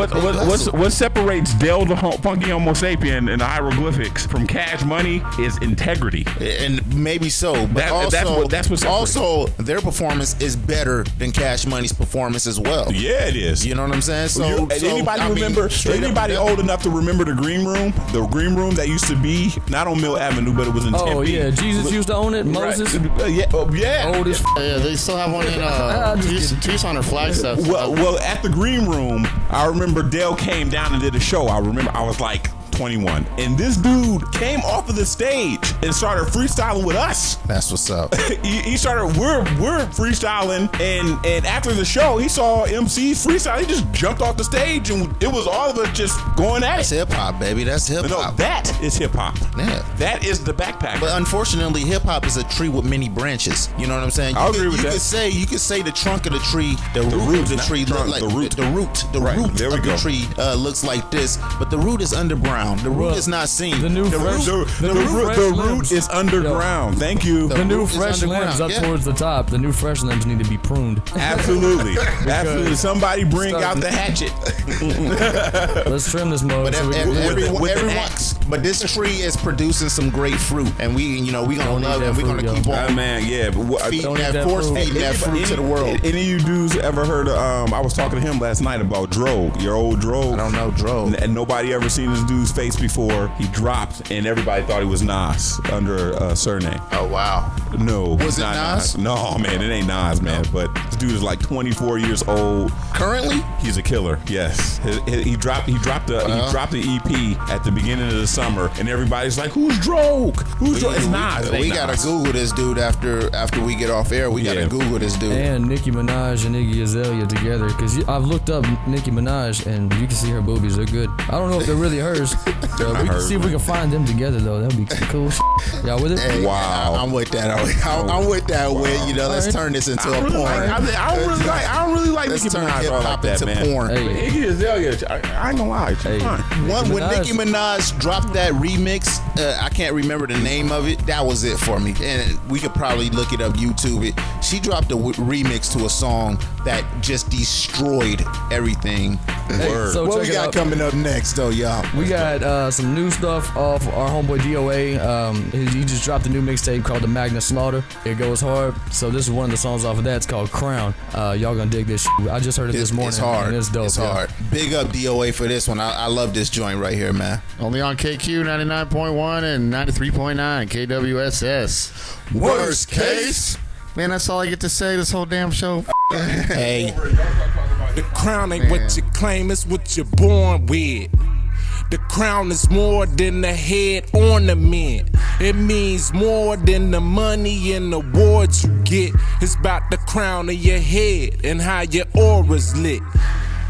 what separates Del the Funky Homo Sapien and the hieroglyphics from Cash Money is integrity. And maybe so, but that's what also their performance is better than Cash Money's performance as well. Yeah, it is. You know what I'm saying? So anybody old enough to remember the green room? The green room that used to be not on Mill Avenue, but it was in Tempe. Oh yeah, Jesus used to own it. Moses. Yeah. Old as yeah, they still have one in Tucson or Flagstaff. Well, at the green room, I remember Dale came down and did a show. I remember I was like 21, and this dude came off of the stage and started freestyling with us. That's what's up. he started. We're freestyling, and after the show, he saw MCs freestyle. He just jumped off the stage, and it was all of us just going at it. That's hip hop, baby. That's hip hop. No, that is hip hop. Yeah, that is the backpack. But unfortunately, hip hop is a tree with many branches. You know what I'm saying? I agree with that. You could say the trunk of the tree, the root of the tree, the root of the tree looks like this, but the root is underground. The root is not seen. The root is underground. Thank you. The new fresh limbs up towards the top. The new fresh limbs need to be pruned. Absolutely. Absolutely. Somebody bring out the hatchet. Let's trim this mode. But this tree is producing some great fruit, and we gonna love it. And we're gonna keep on. Man, yeah. Feeding that fruit to the world. Any of you dudes ever heard of? I was talking to him last night about Drogue, your old Drogue. I don't know Drogue. And nobody ever seen this dude's face before. He dropped, and everybody thought he was Nas under a surname. Oh wow. No, was it Nas? No, man, it ain't Nas, man. But this dude is like 24 years old. Currently, he's a killer. Yes, he dropped the EP at the beginning of the summer, and everybody's like, "Who's Drogue? Who's Drogue?" It's Nas. We gotta Google this dude after we get off air. We gotta Google this dude. And Nicki Minaj and Iggy Azalea together, because I've looked up Nicki Minaj, and you can see her boobies. They're good. I don't know if they're really hers. We can see if we can find them together though. That'd be cool. Y'all with it? Hey, wow. I'm with that. I'm with that. Wow. With let's turn this into a porn. I don't really like Nicki Minaj like that, man. Porn. Hey. Iggy Azalea, I ain't gonna lie. When Nicki Minaj dropped that remix, I can't remember the name of it. That was it for me. And we could probably look it up, YouTube it. She dropped a remix to a song that just destroyed everything. So what we got coming up next, though, y'all? We got some new stuff off our homeboy DOA. He just dropped a new mixtape called The Magna Slaughter. It goes hard. So this is one of the songs off of that. It's called Crown. Y'all gonna dig this shit. I just heard it this morning. It's hard. And it's dope. It's hard. Big up DOA for this one. I love this joint right here, man. Only on KQ 99.1 and 93.9 KWSS. Worst case. Man, that's all I get to say this whole damn show. Hey. The crown ain't what you claim, it's what you're born with. The crown is more than the head ornament. It means more than the money and awards you get. It's about the crown of your head and how your aura's lit.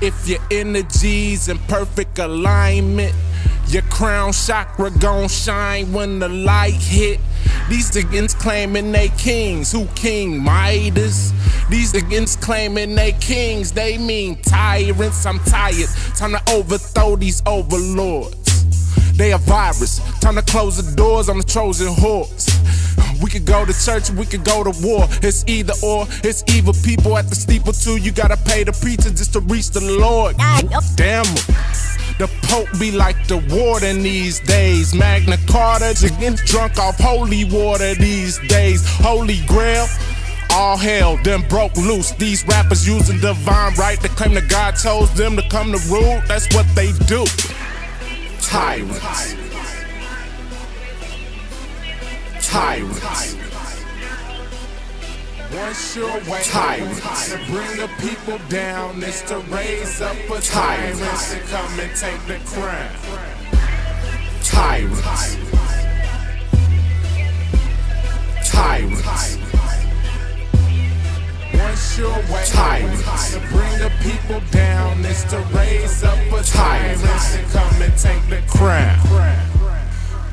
If your energy's in perfect alignment, your crown chakra gon' shine when the light hit. These niggas claiming they kings, who King Midas? These niggas claiming they kings, they mean tyrants. I'm tired, time to overthrow these overlords. They a virus, time to close the doors on the Trojan horse. We could go to church, we could go to war. It's either or, it's evil people at the steeple too. You gotta pay the preacher just to reach the Lord. Damn em. The Pope be like the warden these days. Magna Carta, getting drunk off holy water these days. Holy Grail, all hell, then broke loose. These rappers using divine right to claim that God chose them to come to rule. That's what they do. Tyrants. Tyrants. One sure way to bring the people down is to raise up a tyrant to come and take the crown. Tyrants. Tyrants. sure way to bring the people down is to raise up a tyrant and come and take the crown.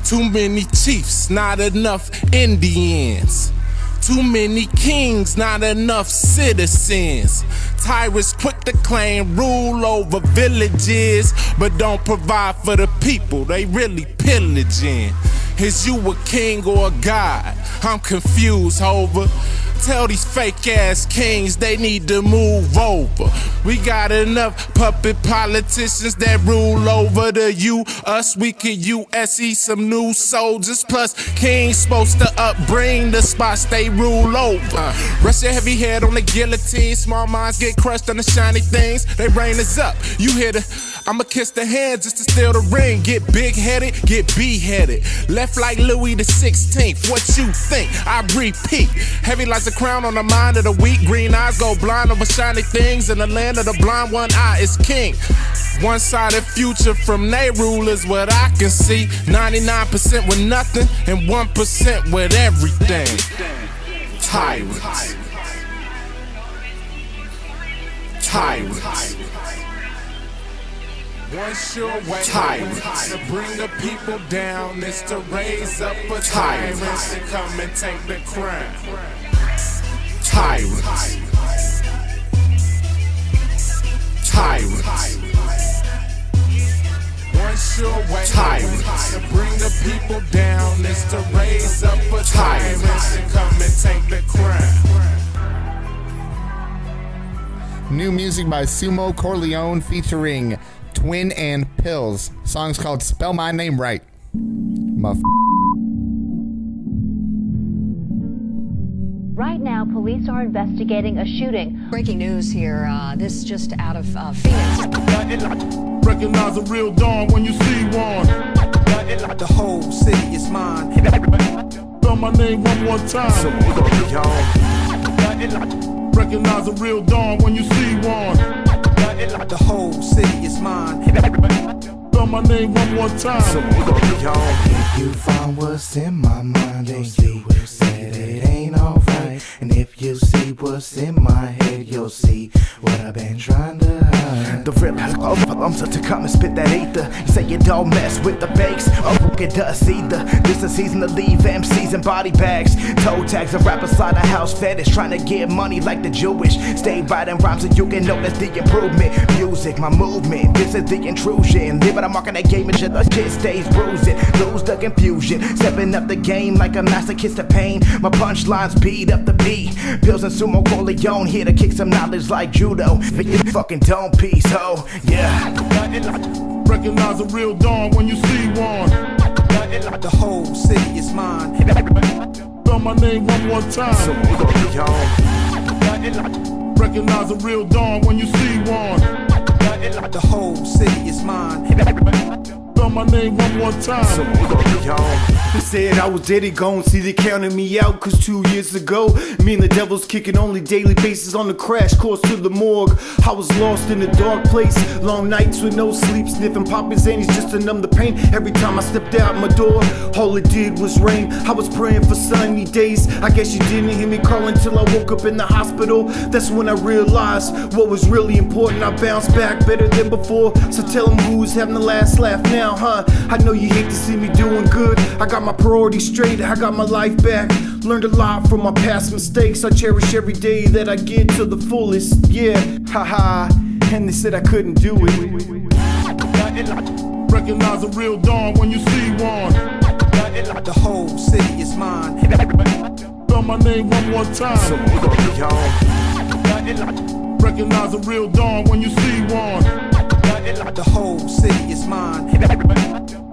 Too many chiefs, not enough Indians. Too many kings, not enough citizens. Tyrants quick to claim rule over villages, but don't provide for the people they really pillaging. Is you a king or a god? I'm confused, Hover. Tell these fake ass kings they need to move over. We got enough puppet politicians that rule over the you, us. We could USE some new soldiers. Plus, kings supposed to upbring the spots they rule over. Rest your heavy head on the guillotine. Small minds get crushed on the shiny things. They brain is up. You hear the I'ma kiss the hand just to steal the ring. Get big headed, get beheaded. Left like Louis the 16th. What you think? I repeat. Heavy lies a crown on the mind of the weak. Green eyes go blind over shiny things. In the land of the blind, one eye is king. One-sided future from they rulers, what I can see. 99% with nothing and 1% with everything. Tyrants. Tyrants. One sure way to bring the people down is to raise up a tyrant and come and take the crown. Tyrants. Tyrants. One sure way to bring the people down is to raise up a tyrant and come and take the crown. New music by Sumo Corleone featuring Twin and Pills. Song's called Spell My Name Right. Right now, police are investigating a shooting. Breaking news here. This just out of Phoenix. Recognize a real dawn when you see one. The whole city is mine. Spell my name one more time. So we gon' be on. Recognize a real dawn when you see one. The whole city is mine. Spell my name one more time. So we gon' be on. If you find what's in my mind, then you will say that it ain't alright. And if you see what's in my head, you'll see what I've been trying to hide. The real I'm to come and spit that ether. You say you don't mess with the bakes, or get dust either. This a season to leave MCs in body bags. Toe tags, a rapper side a house fetish, trying to get money like the Jewish. Stay writing rhymes so you can notice the improvement. Music, my movement, this is the intrusion. Living a mark on that game and shit stays bruising. Lose the confusion, stepping up the game like a masochist to pain. My punchlines beat up the beat. Pills and Sumo Corleone here to kick some knowledge like judo. For you fucking dome piece, ho, yeah. Recognize a real dawn when you see one. The whole city is mine. Spell my name one more time. So we gon' be on. Recognize a real dawn when you see one. The whole city is mine. Spell my name one more time. So we gon' be on. They said I was dead and gone, see they counted me out. Cause 2 years ago, me and the devil's kicking on a daily basis on the crash course to the morgue. I was lost in a dark place, long nights with no sleep, sniffing poppin' zannies just to numb the pain. Every time I stepped out my door, all it did was rain. I was praying for sunny days. I guess you didn't hear me calling till I woke up in the hospital. That's when I realized what was really important. I bounced back better than before. So tell them who's having the last laugh now, huh? I know you hate to see me doing good. I got my priorities straight, I got my life back. Learned a lot from my past mistakes. I cherish every day that I get to the fullest. Yeah, haha. And they said I couldn't do it. Recognize a real dawn when you see one. The whole city is mine. Spell my name one more time. So we gon' be on. Recognize a real dawn when you see one. The whole city is mine.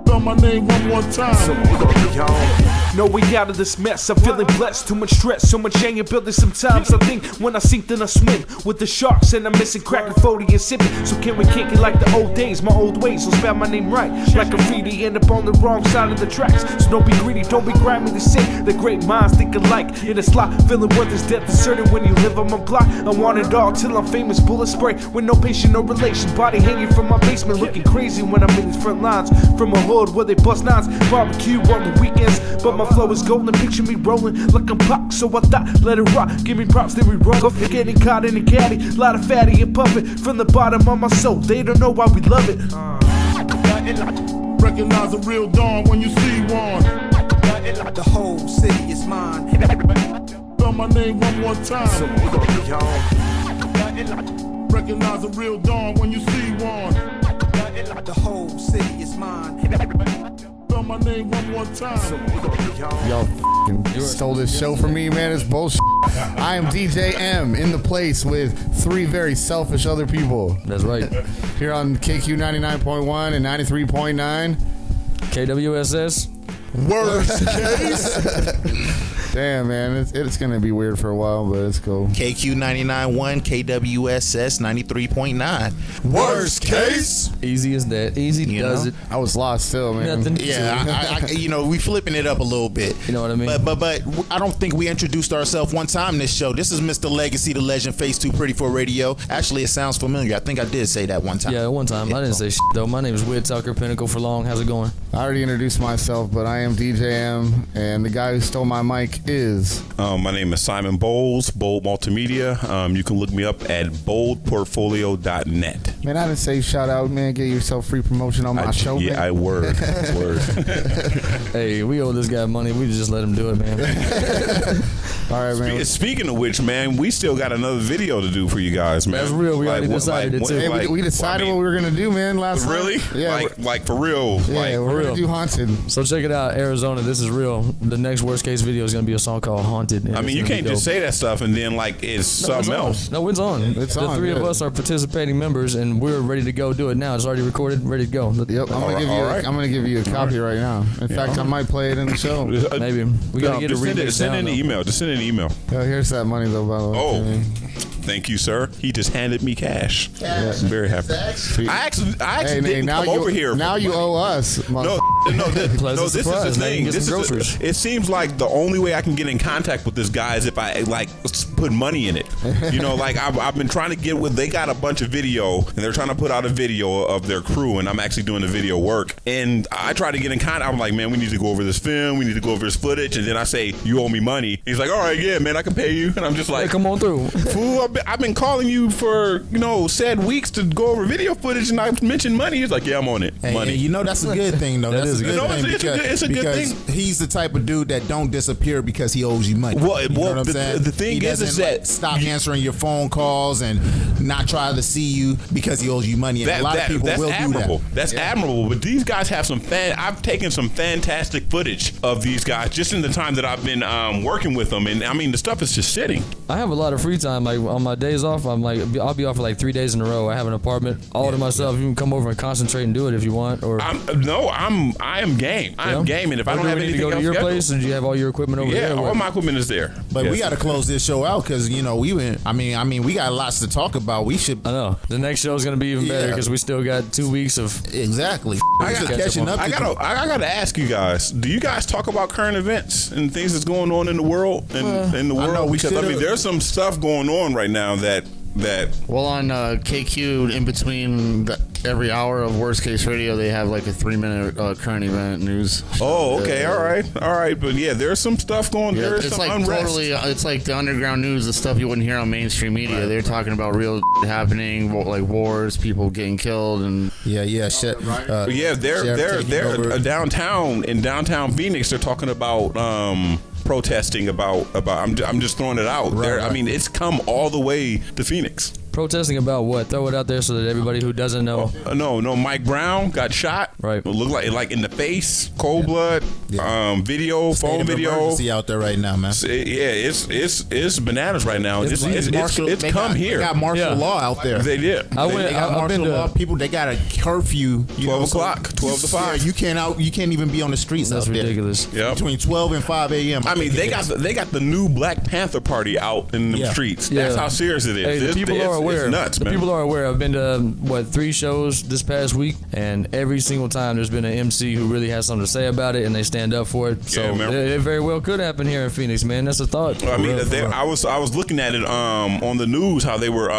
Spell my name one more time. So we gon' be on. No way out of this mess, I'm feeling blessed. Too much stress, so much anger building. Sometimes I think when I sink then I swim with the sharks. And I'm missing crack and 40 and sipping. So can we kick it like the old days, my old ways? So spell my name right, like a graffiti, end up on the wrong side of the tracks. So don't be greedy, don't be grimy to say the great minds think alike. In a slot, feeling worth is death is certain when you live on my block. I want it all till I'm famous, bullet spray with no patient, no relation. Body hanging from my basement, looking crazy when I'm in these front lines. From a hood hood where they bust nines, barbecue on the weekends. But my flow is golden, picture me rolling like I'm Pac. So I thought, let it rock, give me props, then we roll. Getting caught in a caddy, lot of fatty and puffin' from the bottom of my soul. They don't know why we love it. Recognize a real dawn when you see one. The whole city is mine. Spell my name one more time. So we gon' be on. Recognize a real dawn when you see one. The whole city is mine. Spell my name one more time. So we gon' be on. Y'all f***ing stole this show from me, man. It's bullshit. I am DJ M in the place with 3 very selfish other people. That's right. Here on KQ 99.1 and 93.9. KWSS. Worst case. Damn, man, it's gonna be weird for a while, but it's cool. KQ 99.1, KWSS 93.9. Worst case. Easy as that. Easy does it. I was lost still, man. Nothing. Yeah, we flipping it up a little bit. You know what I mean? But I don't think we introduced ourselves one time this show. This is Mr. Legacy, the legend, face too pretty for radio. Actually, it sounds familiar. I think I did say that one time. Yeah, one time. I didn't say shit though. My name is Whit Tucker, Pinnacle for Long. How's it going? I already introduced myself, but I am DJ M, and the guy who stole my mic is... My name is Simon Bowles, Bold Multimedia. You can look me up at boldportfolio.net. Man, I didn't say shout out, man. Get yourself free promotion on my show, man. Yeah, I word. Hey, we owe this guy money. We just let him do it, man. All right, man. Speaking of which, man, we still got another video to do for you guys, man. That's real. We already decided it, too. Hey, we decided what we were going to do, man, last Really? night. Yeah. Like for real? Yeah, we're going to do Haunted. So check it out, Arizona. This is real. The next worst case video is going to be a song called Haunted. I mean, you can't just say that stuff and then it's something else. No, it's on. The 3 of us are participating members, and we're ready to go do it now. It's already recorded, ready to go. Yep, I'm gonna give you a copy right now. In fact, I might play it in the show. Maybe we gotta get a remix. Send in an email. Just send in an email. Here's that money though, by the way. Oh. Thank you, sir. He just handed me cash. I'm very happy. I actually didn't come over here. Now you owe us. No, this is the thing. It seems like the only way I can get in contact with this guy is if I put money in it. You know, I've been trying to get with. They got a bunch of video, and they're trying to put out a video of their crew, and I'm actually doing the video work. And I try to get in contact. I'm like, man, we need to go over this film. We need to go over this footage. And then I say, you owe me money. He's like, all right, yeah, man, I can pay you. And I'm just like, come on through, fool. I've been calling you for said weeks to go over video footage, and I mentioned money. He's like, yeah, I'm on it. Money. And that's a good thing, though. That's a good thing. It's a good thing. He's the type of dude that don't disappear because he owes you money. Well, you know what I'm saying? The thing is that stop answering your phone calls and not try to see you because he owes you money. And a lot of people will do that. That's admirable. But these guys have I've taken some fantastic footage of these guys just in the time that I've been working with them, and I mean the stuff is just sitting. I have a lot of free time. Like on my days off, I'll be off for 3 days in a row. I have an apartment all to myself. You can come over and concentrate and do it if you want. Or I am game. I am game, and if I don't have anything to go to your place, and you have all your equipment over there. Yeah, all my equipment is there. But we got to close this show out because we got lots to talk about. We should. I know the next show is going to be even better because we still got 2 weeks of exactly. I gotta ask you guys. Do you guys talk about current events and things that's going on in the world because there's some stuff going on right now that well on KQ in between every hour of Worst Case Radio they have like a 3-minute current event news. Oh, okay, all right, but yeah, there's some stuff going. Yeah, there's it's some like unrest. Totally. It's like the underground news, the stuff you wouldn't hear on mainstream media. Right. They're talking about real happening, like wars, people getting killed, and shit. They're downtown in downtown Phoenix. They're talking about protesting about I'm just throwing it out there. I mean, it's come all the way to Phoenix. Protesting about what? Throw it out there so that everybody who doesn't know. No. Mike Brown got shot. Right. It looked like in the face, cold blood. Video, phone video. Emergency out there right now, man. It's bananas right now. It's come here. They got martial law out there. They did. They got martial law. People. They got a curfew. 12 o'clock. 12 to 5. You can't even be on the streets. That's out ridiculous. There. Yep. Between 12 and 5 a.m. I mean, they got the new Black Panther Party out in the streets. That's how serious it is. Hey, the people are aware. It's nuts, the man. people are aware. I've been to 3 shows this past week, and every single time there's been an MC who really has something to say about it, and they stand up for it. So it very well could happen here in Phoenix, man. That's a thought. I mean, I was looking at it on the news how they were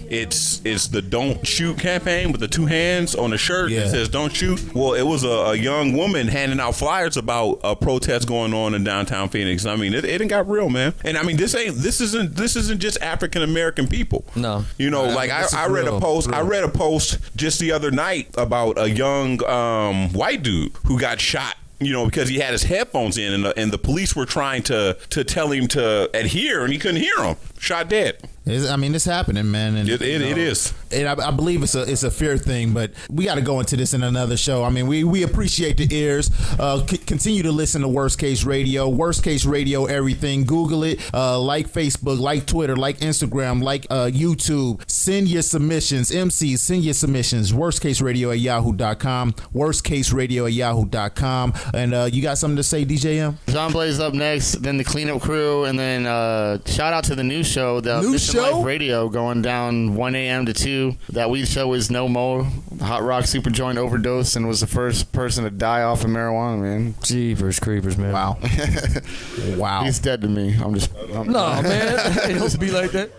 it's the Don't Shoot campaign with the 2 hands on the shirt that says Don't Shoot. Well, it was a young woman handing out flyers about a protest going on in downtown Phoenix. I mean, it didn't got real, man. And I mean, this isn't just African American people. No, you know, like I read a post. I read a post just the other night about a young white dude who got shot. You know, because he had his headphones in, and the police were trying to tell him to adhere, and he couldn't hear them. Shot dead. I mean, it's happening, man. And it is. And I believe it's a fear thing, but we got to go into this in another show. I mean, we appreciate the ears. Continue to listen to Worst Case Radio. Worst Case Radio, everything. Google it. Like Facebook, like Twitter, like Instagram, like YouTube. Send your submissions. MCs, send your submissions. worstcaseradio@yahoo.com. worstcaseradio@yahoo.com. And you got something to say, DJ M? John Blaze up next, then the cleanup crew, and then shout out to the new show, the Mission Life Radio, going down 1 a.m. to 2. That weed show is No Mo. Hot Rock Super Joint overdosed and was the first person to die off of marijuana, man. Jeepers creepers, man. Wow. Wow. He's dead to me. No, man. It don't be like that.